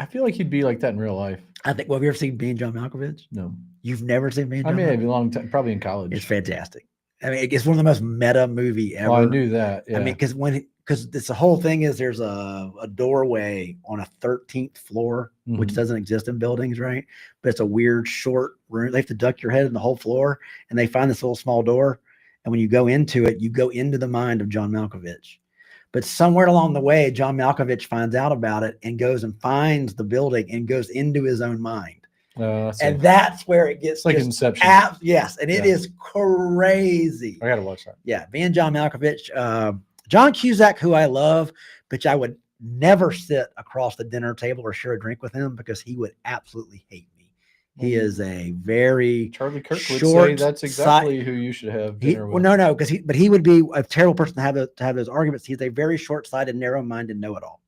I feel like he'd be like that in real life. I think. Well, have you ever seen Being John Malkovich? No. You've never seen Being John Malkovich? I mean, a long time, probably in college. It's fantastic. I mean, it's one of the most meta movie ever. Well, I knew that. Yeah. I mean, because it's the whole thing is there's a doorway on a 13th floor, which doesn't exist in buildings, right? But it's a weird short room. They have to duck your head in the whole floor, and they find this little small door. And when you go into it, you go into the mind of John Malkovich. But somewhere along the way, John Malkovich finds out about it and goes and finds the building and goes into his own mind. And that's where it gets like Inception. Yes. And it is crazy. I got to watch that. Yeah. Being John Malkovich, John Cusack, who I love, but I would never sit across the dinner table or share a drink with him because he would absolutely hate me. He is a very Charlie Kirk would say that's exactly who you should have dinner with. Well, no, because he would be a terrible person to have those arguments. He's a very short-sighted, narrow-minded know-it-all.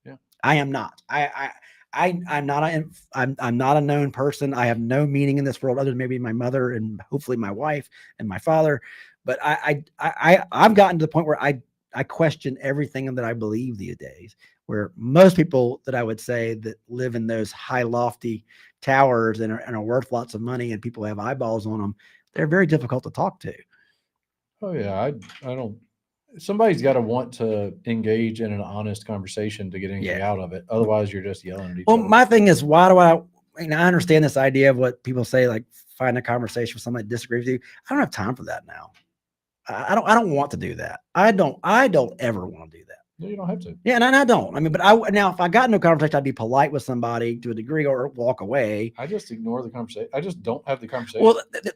Yeah, I am not. I'm not a known person. I have no meaning in this world other than maybe my mother and hopefully my wife and my father. But I've gotten to the point where I question everything that I believe these days. Where most people that I would say that live in those high lofty towers and are worth lots of money and people have eyeballs on them, they're very difficult to talk to. Oh yeah, I don't. Somebody's got to want to engage in an honest conversation to get anything out of it. Otherwise, you're just yelling at each other. Well, my thing is, why do I understand this idea of what people say, like find a conversation with somebody that disagrees with you. I don't have time for that now. I don't want to do that. I don't ever want to do that. No, you don't have to. Yeah, and I don't. I mean, but now if I got into a conversation, I'd be polite with somebody to a degree or walk away. I just ignore the conversation. I just don't have the conversation.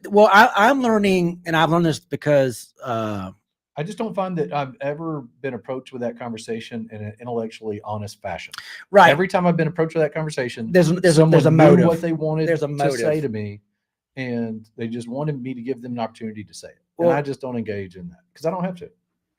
Well, I'm learning, and I've learned this because I just don't find that I've ever been approached with that conversation in an intellectually honest fashion. Right. Every time I've been approached with that conversation, there's a motive. What they wanted to say to me, and they just wanted me to give them an opportunity to say it. Well, and I just don't engage in that because I don't have to.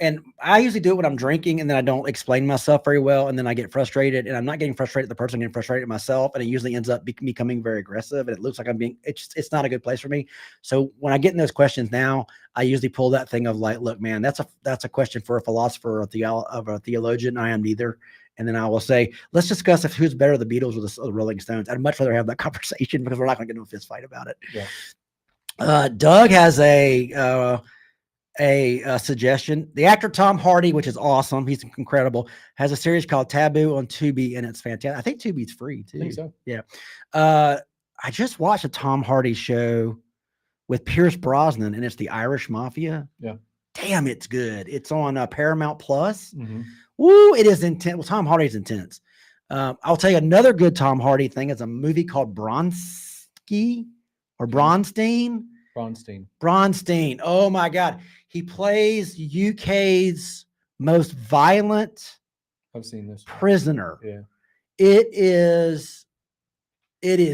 And I usually do it when I'm drinking, and then I don't explain myself very well, and then I get frustrated, and I'm not getting frustrated at the person, I'm getting frustrated at myself, and it usually ends up becoming very aggressive, and it looks like it's not a good place for me. So when I get in those questions now, I usually pull that thing of like, look, man, that's a question for a philosopher or a theologian. I am neither. And then I will say, let's discuss who's better, the Beatles or the Rolling Stones. I'd much rather have that conversation because we're not going to get into a fist fight about it. Yeah. Doug has a suggestion. The actor Tom Hardy, which is awesome, he's incredible, has a series called Taboo on Tubi, and it's fantastic. I think Tubi's free too. I think so. Yeah. I just watched a Tom Hardy show with Pierce Brosnan, and it's the Irish Mafia. Yeah. Damn, it's good. It's on Paramount Plus. Mm-hmm. Woo, it is intense. Well, Tom Hardy's intense. I'll tell you another good Tom Hardy thing is a movie called Bronski or Bronstein. Bronstein. Oh my God. He plays UK's most violent I've seen this. prisoner. Yeah. It is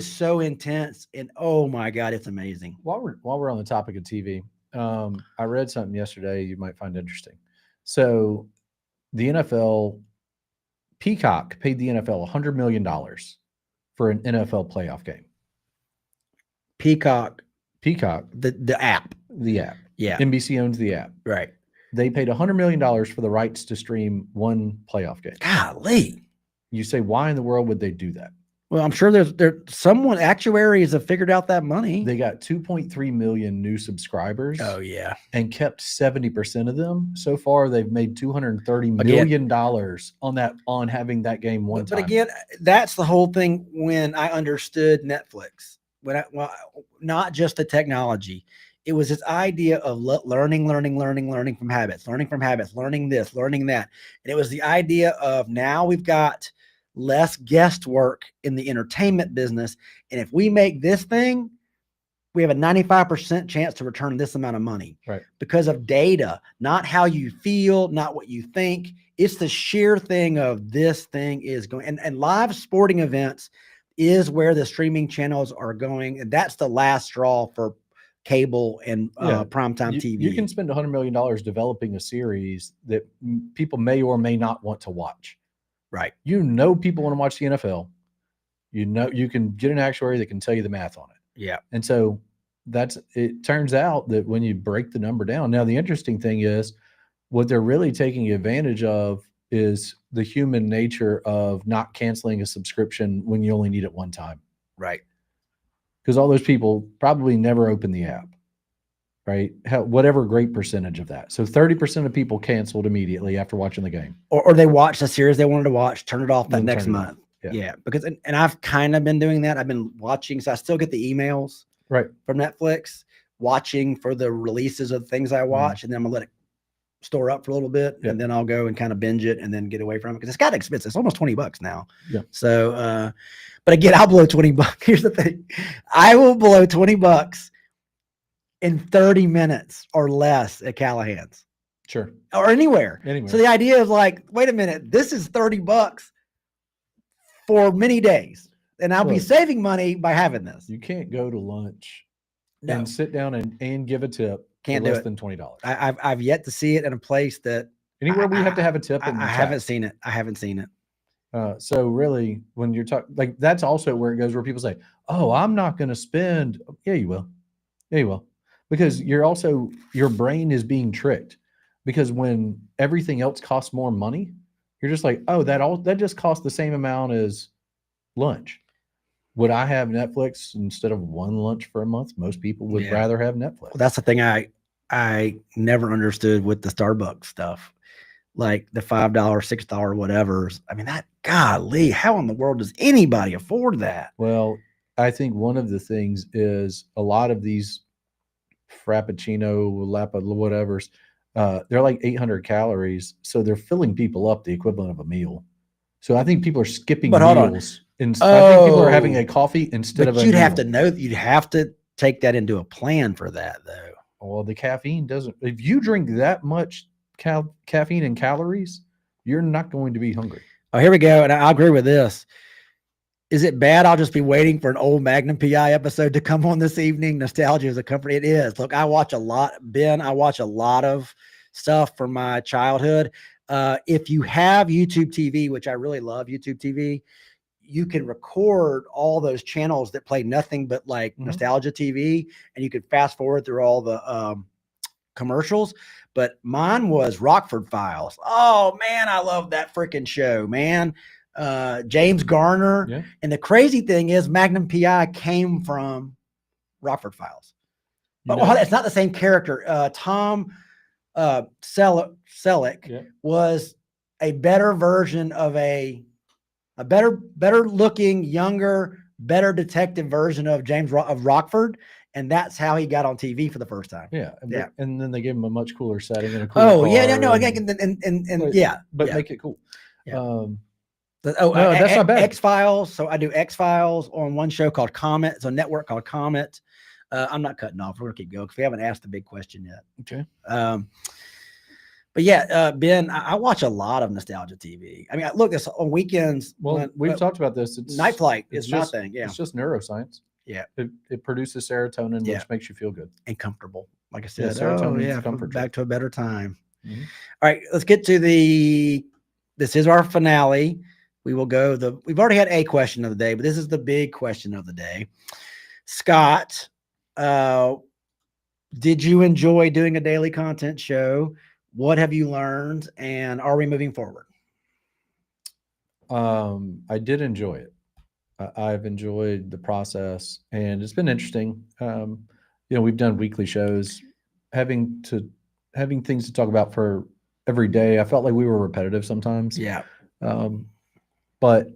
so intense, and oh my God, it's amazing. While we're on the topic of TV, I read something yesterday you might find interesting. So the NFL, Peacock paid the NFL $100 million for an NFL playoff game. Peacock, the app. Yeah. NBC owns the app. Right. They paid $100 million for the rights to stream one playoff game. Golly. You say, why in the world would they do that? Well, I'm sure actuaries have figured out that money. They got 2.3 million new subscribers. Oh yeah. And kept 70% of them. So far, they've made $230 million on having that game one time. But again, that's the whole thing when I understood Netflix. Not just the technology. It was this idea of learning from habits, learning this, learning that. And it was the idea of now we've got less guesswork in the entertainment business. And if we make this thing, we have a 95% chance to return this amount of money. Right. Because of data, not how you feel, not what you think. It's the sheer thing of this thing is going. And live sporting events is where the streaming channels are going. And that's the last straw for cable and primetime TV. You can spend $100 million developing a series that people may or may not want to watch. Right. People want to watch the NFL. You can get an actuary that can tell you the math on it. Yeah. And so it turns out that when you break the number down, now the interesting thing is what they're really taking advantage of is the human nature of not canceling a subscription when you only need it one time. Right. Because all those people probably never open the app, right? Whatever great percentage of that. So 30% of people canceled immediately after watching the game. Or they watched a series they wanted to watch, turn it off that next month. Yeah. Because, and I've kind of been doing that. I've been watching, so I still get the emails from Netflix, watching for the releases of things I watch, and then I'm gonna let it store up for a little bit, and then I'll go and kind of binge it and then get away from it because it's got expensive. It's almost $20 now. Yeah. So, but again, I'll blow $20. Here's the thing. I will blow $20 in 30 minutes or less at Callahan's. Sure. Or anywhere. So the idea of like, wait a minute, this is $30 for many days. And I'll be saving money by having this. You can't go to lunch and sit down and give a tip. Can't for do less it. than $20. I've yet to see it in a place that anywhere we have to have a tip. I haven't seen it. I haven't seen it. So really, when you're talking, like that's also where it goes, where people say, "Oh, I'm not going to spend." Yeah, you will. Yeah, you will, because your brain is being tricked. Because when everything else costs more money, you're just like, "Oh, that just costs the same amount as lunch." Would I have Netflix instead of one lunch for a month? Most people would rather have Netflix. Well, that's the thing I never understood with the Starbucks stuff, like the $5, $6, whatever. I mean, golly, how in the world does anybody afford that? Well, I think one of the things is a lot of these Frappuccino, whatevers, they're like 800 calories. So they're filling people up the equivalent of a meal. So I think people are skipping meals. I think people are having a coffee instead of a meal. You'd have to take that into a plan for that, though. Well, the caffeine doesn't. If you drink that much caffeine and calories, you're not going to be hungry. Oh, here we go. And I agree with this. Is it bad? I'll just be waiting for an old Magnum PI episode to come on this evening. Nostalgia is a comfort. It is. Look, I watch a lot of stuff from my childhood. If you have YouTube TV, which I really love YouTube TV, you can record all those channels that play nothing but like nostalgia TV, and you can fast forward through all the commercials. But mine was Rockford Files. Oh man, I love that freaking show, man. James Garner. Yeah. And the crazy thing is Magnum PI came from Rockford Files. But it's not the same character. Tom Selleck was a better version of a better looking, younger, better detective version of of Rockford. And that's how he got on TV for the first time. Yeah. And then they gave him a much cooler setting and a cooler but make it cool. Yeah. No, that's not bad. X-Files. So I do X-Files on one show called Comet. It's a network called Comet. I'm not cutting off. We're gonna keep going because we haven't asked the big question yet. Okay. But yeah, Ben, I watch a lot of nostalgia TV. I mean, look, this on weekends. Well, we've talked about this. It's Night Flight it's is my just, thing. Yeah, It's just neuroscience. Yeah. It produces serotonin, Yeah. which makes you feel good. and comfortable. Like I Yeah, said, serotonin is yeah, a comfort back to a better time. Mhm. All right, let's get to this is our finale. We will go we've already had a question of the day, but this is the big question of the day. Scott, did you enjoy doing a daily content show? What have you learned? And are we moving forward? I did enjoy it. I've enjoyed the process, and it's been interesting. We've done weekly shows, having things to talk about for every day. I felt like we were repetitive sometimes. Yeah. But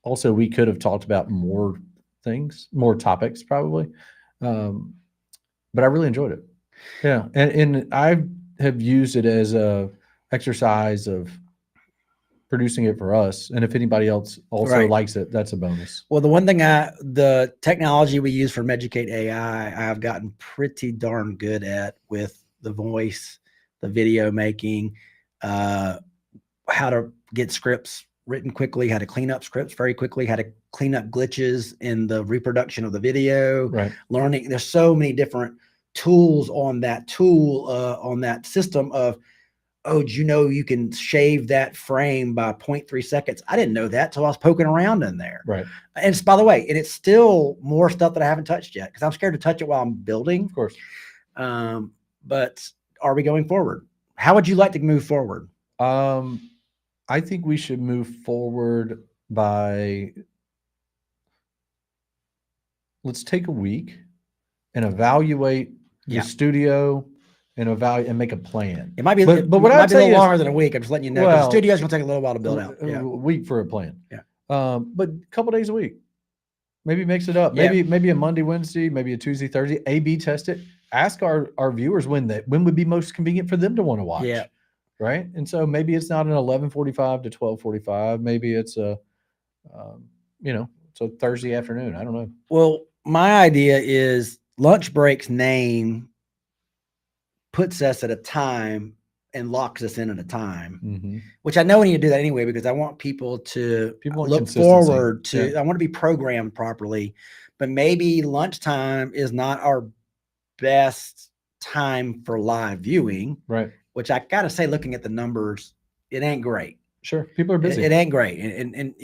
also we could have talked about more things, more topics probably. But I really enjoyed it. Yeah. And I have used it as a exercise of producing it for us. And if anybody else also Right. likes it, that's a bonus. Well, the technology we use from Educate AI, I've gotten pretty darn good at with the voice, the video making, how to get scripts written quickly, how to clean up scripts very quickly, how to clean up glitches in the reproduction of the video, Right. learning. There's so many different tools on that on that system of, oh, do you know you can shave that frame by 0.3 seconds? I didn't know that till I was poking around in there. Right. And it's, by the way, and it's still more stuff that I haven't touched yet because I'm scared to touch it while I'm building. Of course. But are we going forward? How would you like to move forward? I think we should move forward by, let's take a week and evaluate the studio and evaluate and make a plan. It might be, but what it I'd might be a say little is, longer than a week. I'm just letting you know. 'Cause well, the studio's gonna take a little while to build out. a Yeah. week for a plan. Yeah. But a couple days a week, maybe mix it up. Yeah. Maybe a Monday, Wednesday, maybe a Tuesday, Thursday. A/B test it. Ask our viewers when would be most convenient for them to want to watch. Yeah. Right. And so maybe it's not an 11:45 to 12:45. Maybe it's it's a Thursday afternoon. I don't know. Well, my idea is lunch break's name puts us at a time and locks us in at a time, Mm-hmm. which I know we need to do that anyway, because I want people to want look consistency. forward to, Yeah. I want to be programmed properly, but maybe lunchtime is not our best time for live viewing, Right. which I got to say, looking at the numbers, it ain't great. Sure. People are busy. It ain't great. And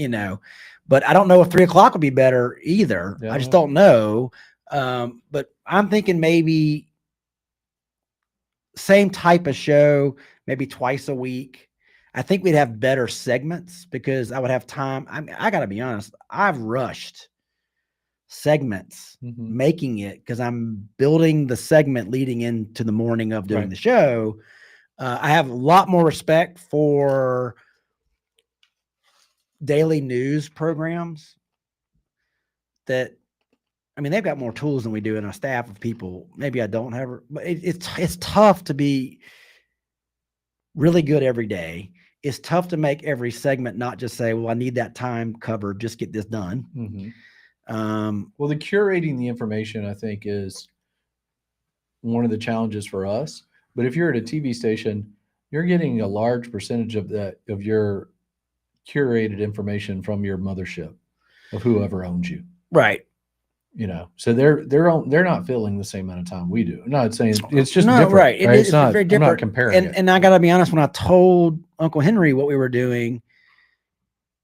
but I don't know if 3 o'clock would be better either. Yeah, I just don't know. But I'm thinking maybe same type of show, maybe twice a week. I think we'd have better segments because I would have time. I got to be honest. I've rushed segments Mm-hmm. making it because I'm building the segment leading into the morning of doing Right. the show. I have a lot more respect for daily news programs that, I mean, they've got more tools than we do in a staff of people. Maybe I don't have, but it's tough to be really good every day. It's tough to make every segment not just say, well, I need that time covered, just get this done. Mm-hmm. Well, the curating the information, I think, is one of the challenges for us. But if you're at a TV station, you're getting a large percentage of your curated information from your mothership of whoever owns you. Right. So they're not filling the same amount of time we do. I'm not saying it's just no, different. right. It's not, very different. I'm not comparing it. And I gotta be honest, when I told Uncle Henry what we were doing,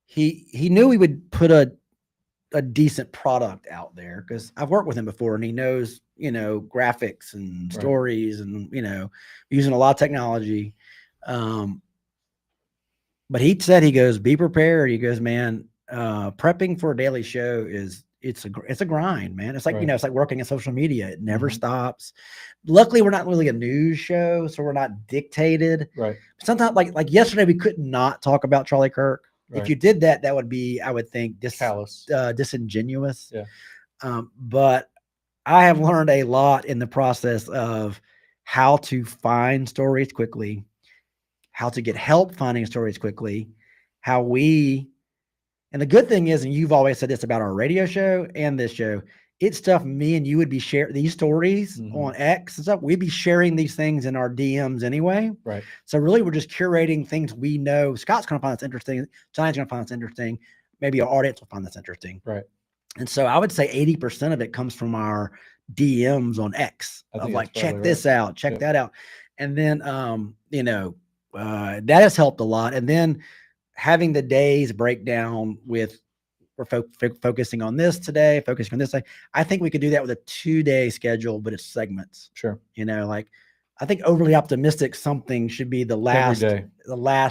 he knew we would put a decent product out there because I've worked with him before and he knows, graphics and Right. stories and, using a lot of technology. But he said, he goes, be prepared. He goes, man, prepping for a daily show it's a grind, man. It's like, Right. it's like working in social media. It never Mhm. stops. Luckily, we're not really a news show, so we're not dictated. Right. Sometimes like yesterday, we could not talk about Charlie Kirk. Right. If you did that, that would be, I would think, Callous. disingenuous. Yeah. But I have learned a lot in the process of how to find stories quickly, how to get help finding stories quickly, and the good thing is, and you've always said this about our radio show and this show, it's stuff me and you would be sharing these stories Mhm. on X and stuff. We'd be sharing these things in our DMs anyway. Right. So really, we're just curating things we know. Scott's going to find this interesting. Johnny's going to find this interesting. Maybe our audience will find this interesting. Right. And so I would say 80% of it comes from our DMs on X I of think like, that's check probably this out, check Yep. that out. And then, that has helped a lot. And then having the days break down with, we're focusing on this today, focusing on this day. I think we could do that with a 2-day schedule, but it's segments. Sure. Like I think overly optimistic something should be the last day.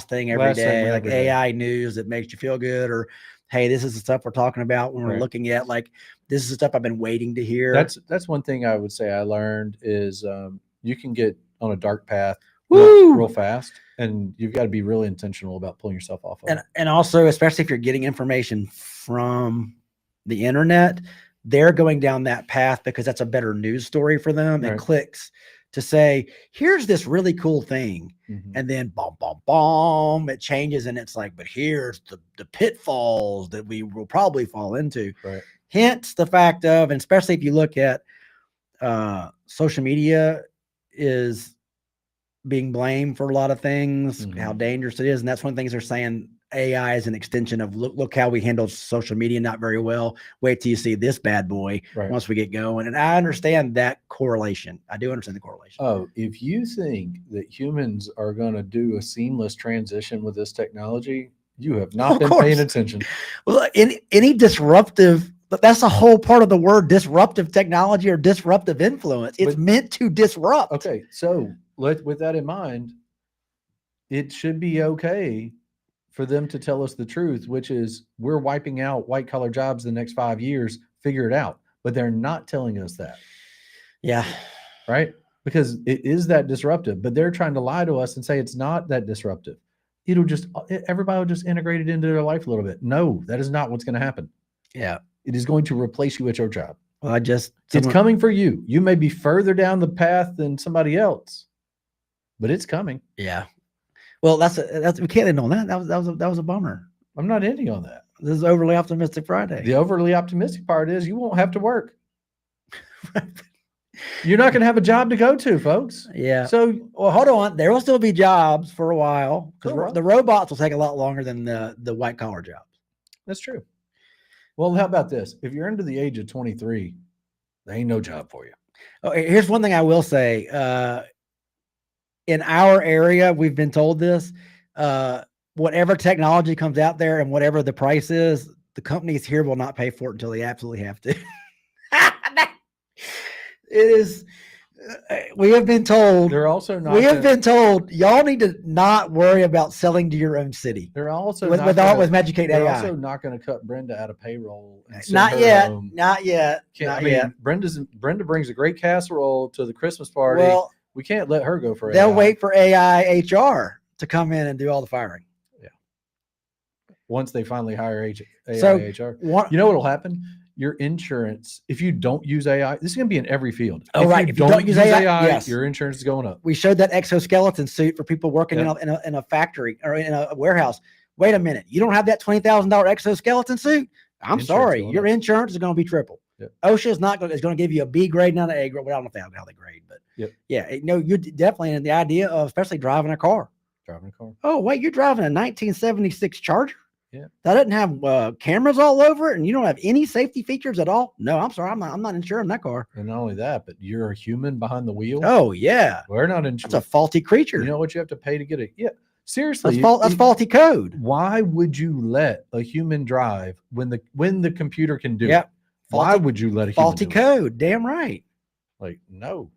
thing every Last day, segment like every day. AI news that makes you feel good, or hey, this is the stuff we're talking about when we're Right. looking at, like, this is the stuff I've been waiting to hear. That's one thing I would say I learned is you can get on a dark path Woo! real fast, and you've got to be really intentional about pulling yourself off of it. And also, especially if you're getting information from the internet, they're going down that path because that's a better news story for them. It Right. clicks to say, here's this really cool thing. Mhm. And then boom, it changes. And it's like, but here's the pitfalls that we will probably fall into. Right. Hence the fact of, and especially if you look at social media is being blamed for a lot of things, how Mhm. dangerous it is. And that's one of the things they're saying. AI is an extension of look how we handle social media not very well. Wait till you see this bad boy Right. once we get going. And I understand that correlation. I do understand the correlation. Oh, if you think that humans are going to do a seamless transition with this technology, you have not Of been course. paying attention. Well, any disruptive, but that's a whole part of the word disruptive technology or disruptive influence. It's But- meant to disrupt. Okay, so with that in mind, it should be okay for them to tell us the truth, which is we're wiping out white collar jobs the next 5 years. Figure it out, but they're not telling us that, Yeah. right? Because it is that disruptive, but they're trying to lie to us and say it's not that disruptive. Everybody will just integrate it into their life a little bit. No, that is not what's going to happen. Yeah. It is going to replace you at your job. Well, It's coming for you. You may be further down the path than somebody else, but it's coming. Yeah. Well, that's we can't end on that. That was a bummer. I'm not ending on that. This is overly optimistic Friday. The overly optimistic part is you won't have to work. You're not going to have a job to go to, folks. Yeah. So, Well, hold on. There will still be jobs for a while For a because while. the robots will take a lot longer than the white collar jobs. that's true. Well, how about this? If you're under the age of 23, there ain't no job for you. Oh, here's one thing I will say. In our area, we've been told this. Whatever technology comes out there and whatever the price is, the companies here will not pay for it until they absolutely have to. It is. We have been told. They're also not. We have been told y'all need to not worry about selling to your own city They're also with not with Magic They're AI. also not going to cut Brenda out of payroll. And send Not her yet. home. Not yet. Not yet. Brenda brings a great casserole to the Christmas party. Well, We can't let her go for they'll AI. wait for AI HR to come in and do all the firing. Once they finally hire AI So, HR. One, You know what'll happen? Your insurance, if you don't use AI, this is going to be in every field. Oh, right. If you don't use AI, yes. your insurance is going up. we showed that exoskeleton suit for people working Yep. in a factory or in a warehouse. Wait a minute. You don't have that $20,000 exoskeleton suit? I'm Insurance sorry. going Your up. insurance is going to be triple. Yep. OSHA is not going to give you a B grade, not an A grade. Well, I don't know how they grade, but Yep. yeah, you're definitely in the idea of especially driving a car. Driving a car. Oh, wait, you're driving a 1976 Charger? Yeah. That doesn't have cameras all over it and you don't have any safety features at all? No, I'm sorry. I'm not insuring that car. And not only that, but you're a human behind the wheel. Oh, yeah. We're not That's a insured. faulty creature. You know what you have to pay to get it? Yeah. Seriously. That's faulty code. Why would you let a human drive when the computer can do Yep. it? Why Faulty- would you let a human Faulty do it? code. Damn right. Like, no.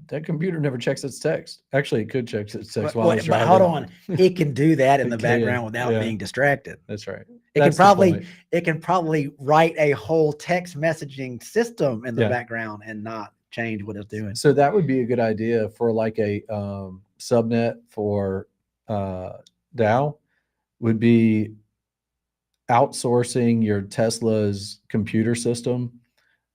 That computer never checks its text. Actually, it could check its text while it's But driving. hold on. It can do that in It the can, background without yeah. being distracted. That's right. It That's the point. can probably write a whole text messaging system in the Yeah. background and not change what it's doing. So that would be a good idea for like a subnet for DAO would be outsourcing your Tesla's computer system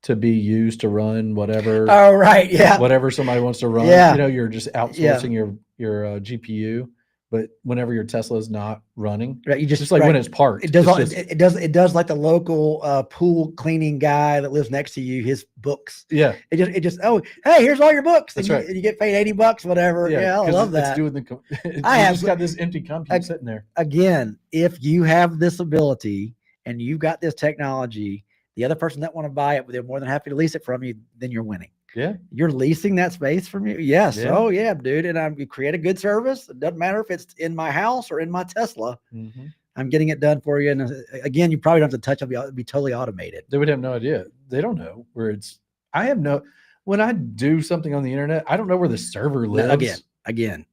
to be used to run whatever Oh, right. Yeah. whatever somebody wants to run. Yeah. You're just outsourcing your GPU but whenever your Tesla is not running, Right, you just like when right. it's parked, It does. it's All, just, it does like the local pool cleaning guy that lives next to you. His books. yeah, It just. Oh, hey, here's all your books. That's and right. and you get paid $80, whatever. Yeah, I because love it's that. doing the. You I have just got this empty compute sitting there. Again, if you have this ability and you've got this technology, the other person that want to buy it, they're more than happy to lease it from you. Then you're winning. Yeah, You're leasing that space from you. Yes. Yeah. Oh yeah, dude. And you create a good service. It doesn't matter if it's in my house or in my Tesla. mm-hmm. I'm getting it done for you. And again, you probably don't have to touch it. It'll be totally automated. They would have no idea. They don't know where it's. I have no. When I do something on the internet, I don't know where the server lives. Again,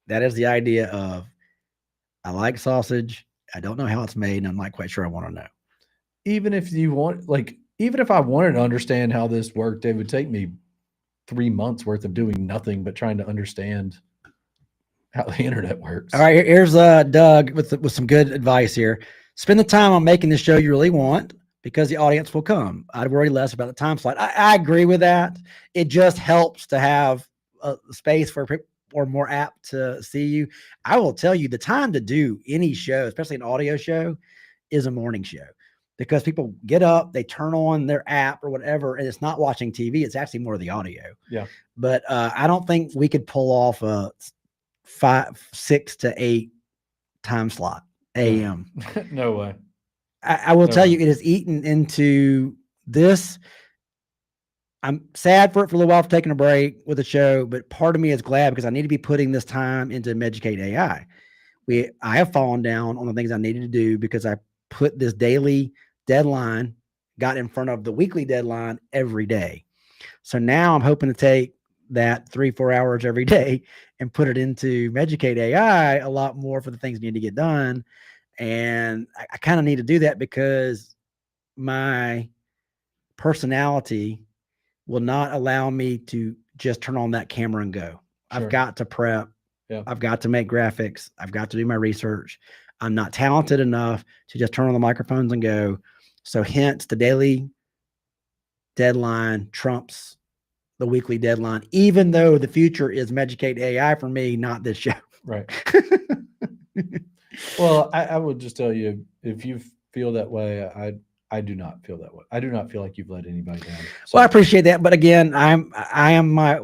that is the idea of I like sausage. I don't know how it's made, and I'm not quite sure I want to know. Even if you want, like, even if I wanted to understand how this worked, it would take me 3 months worth of doing nothing but trying to understand how the internet works. All right, here's Doug with some good advice here. Spend the time on making the show you really want because the audience will come. I'd worry less about the time slot. I agree with that. It just helps to have a space for or more apt to see you. I will tell you the time to do any show, especially an audio show, is a morning show because people get up, they turn on their app or whatever, and it's not watching TV. It's actually more of the audio. Yeah. But I don't think we could pull off a 6 to 8 time slot AM. No way. I will tell you, it is eaten into this. I'm sad for it for a little while for taking a break with the show, but part of me is glad because I need to be putting this time into Educate AI. I have fallen down on the things I needed to do because I put this daily deadline, got in front of the weekly deadline every day. So now I'm hoping to take that 3-4 hours every day and put it into Educate AI a lot more for the things I need to get done. And I kind of need to do that because my personality will not allow me to just turn on that camera and go. Sure. I've got to prep. Yeah. I've got to make graphics. I've got to do my research. I'm not talented enough to just turn on the microphones and go. So hence the daily deadline trumps the weekly deadline, even though the future is Educate AI for me, not this show. Right. Well, I would just tell you, if you feel that way, I do not feel that way. I do not feel like you've let anybody down. So, well, I appreciate that. But again, I am my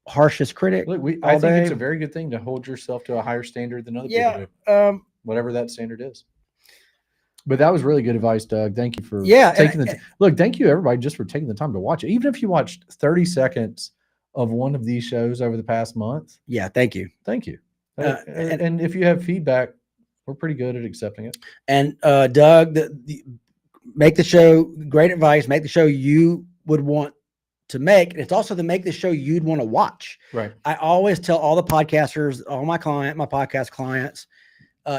harshest critic. Look, I think it's a very good thing to hold yourself to a higher standard than other people do. Whatever that standard is. But that was really good advice, Doug. Thank you for taking the look. Thank you, everybody, just for taking the time to watch it. Even if you watched 30 seconds of one of these shows over the past month. Yeah, thank you. Thank you. And if you have feedback, we're pretty good at accepting it. And Doug, make the show, great advice, make the show you would want to make. It's also to make the show you'd want to watch. Right. I always tell all the podcasters, all my podcast clients,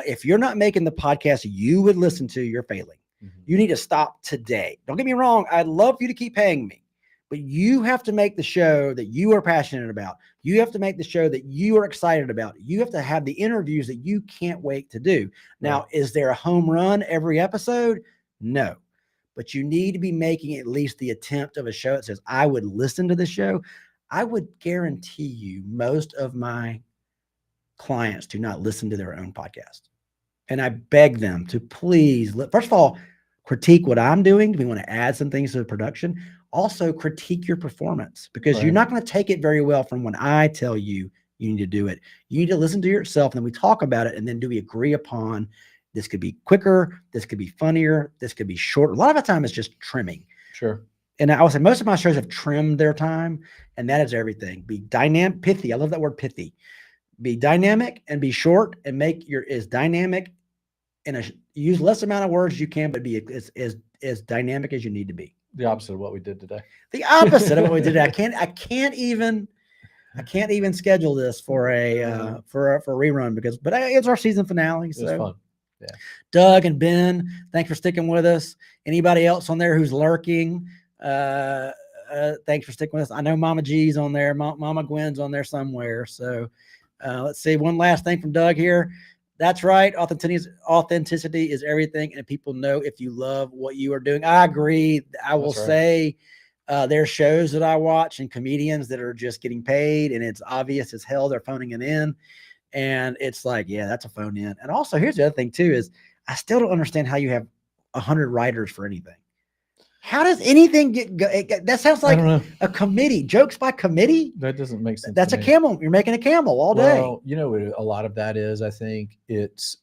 if you're not making the podcast you would listen to, you're failing. Mm-hmm. You need to stop today. Don't get me wrong. I'd love for you to keep paying me, but you have to make the show that you are passionate about. You have to make the show that you are excited about. You have to have the interviews that you can't wait to do. Now, right. Is there a home run every episode? No, but you need to be making at least the attempt of a show that says, I would listen to the show. I would guarantee you most of my clients do not listen to their own podcast. And I beg them to please, first of all, critique what I'm doing. Do we want to add some things to the production? Also critique your performance because right. You're not going to take it very well from when I tell you you need to do it. You need to listen to yourself and then we talk about it. And then do we agree upon this could be quicker? This could be funnier. This could be shorter. A lot of the time it's just trimming. Sure. And I would say most of my shows have trimmed their time and that is everything. Be dynamic, pithy. I love that word pithy. Be dynamic and be short and make your as dynamic and use less amount of words as you can, but be as dynamic as you need to be. The opposite of what we did today. The opposite of what we did. I can't even schedule this for a rerun but it's our season finale. So it was fun. Yeah. Doug and Ben, thanks for sticking with us. Anybody else on there who's lurking? Thanks for sticking with us. I know Mama G's on there. Mama Gwen's on there somewhere. So let's see. One last thing from Doug here. That's right. Authenticity is everything. And people know if you love what you are doing. I agree. I will say there's shows that I watch and comedians that are just getting paid and it's obvious as hell they're phoning it in. And it's like, yeah, that's a phone in. And also, here's the other thing too: is I still don't understand how you have 100 writers for anything. How does anything that sounds I like don't know. a committee, jokes by committee. That doesn't make sense. That's to a me. camel. You're making a camel all day. Well, you know what a lot of that is. I think it's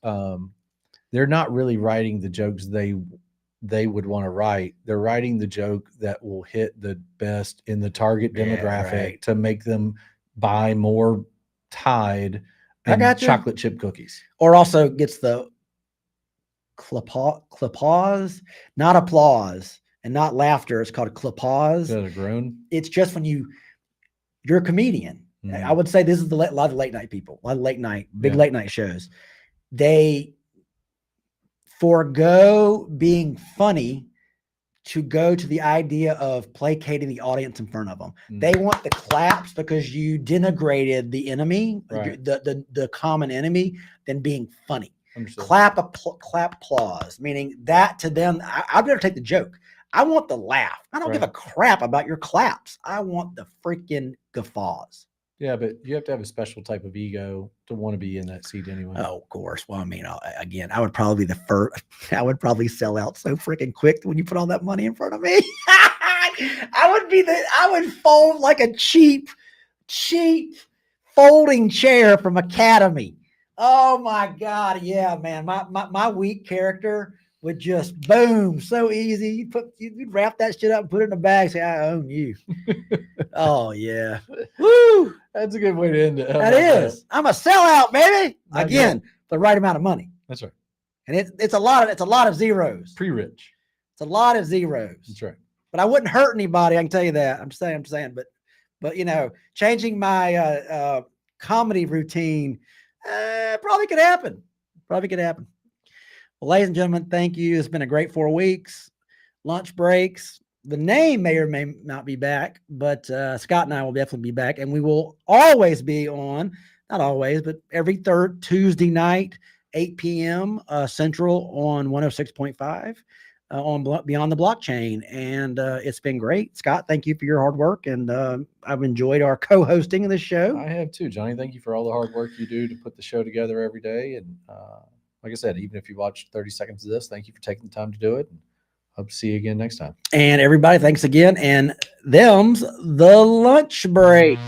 they're not really writing the jokes they would want to write. They're writing the joke that will hit the best in the target Yeah, demographic right. to make them buy more Tide I and gotcha. chocolate chip cookies. Or also gets the clapause, not applause and not laughter. It's called a Is clapause. that a groan? It's just when you're a comedian. Mhm. I would say this is a lot of late night people, a lot of late night, big Yeah. late night shows. They forego being funny to go to the idea of placating the audience in front of them. Mhm. They want the claps because you denigrated the enemy, Right. the common enemy, than being funny. Understood. Clap applause, meaning that to them, I'd better take the joke. I want the laugh. I don't give a Right. crap about your claps. I want the freaking guffaws. Yeah, but you have to have a special type of ego to want to be in that seat anyway. Oh, of course. Well, I mean, again, I would probably be the first. I would probably sell out so freaking quick when you put all that money in front of me. I would fold like a cheap folding chair from Academy. Oh my God. Yeah, man. My weak character would just boom, so easy. You'd wrap that shit up and put it in a bag, say, I own you. Oh yeah. Woo! That's a good way to end it. How That about is. I'm a sellout, baby. Not Again, the right amount of money. That's right. And it's a lot of zeros. Pre-rich. It's a lot of zeros. That's right. But I wouldn't hurt anybody. I can tell you that. I'm saying, but you know, changing my comedy routine probably could happen. Well, ladies and gentlemen, thank you. It's been a great 4 weeks. Lunch breaks. The name may or may not be back, but Scott and I will definitely be back, and we will always be on, not always, but every third Tuesday night, 8 p.m. Central on 106.5 on Beyond the Blockchain. And it's been great. Scott, thank you for your hard work, and I've enjoyed our co-hosting of this show. I have too, Johnny. Thank you for all the hard work you do to put the show together every day. And like I said, even if you watch 30 seconds of this, thank you for taking the time to do it. Hope to see you again next time. And everybody, thanks again. And them's the lunch break.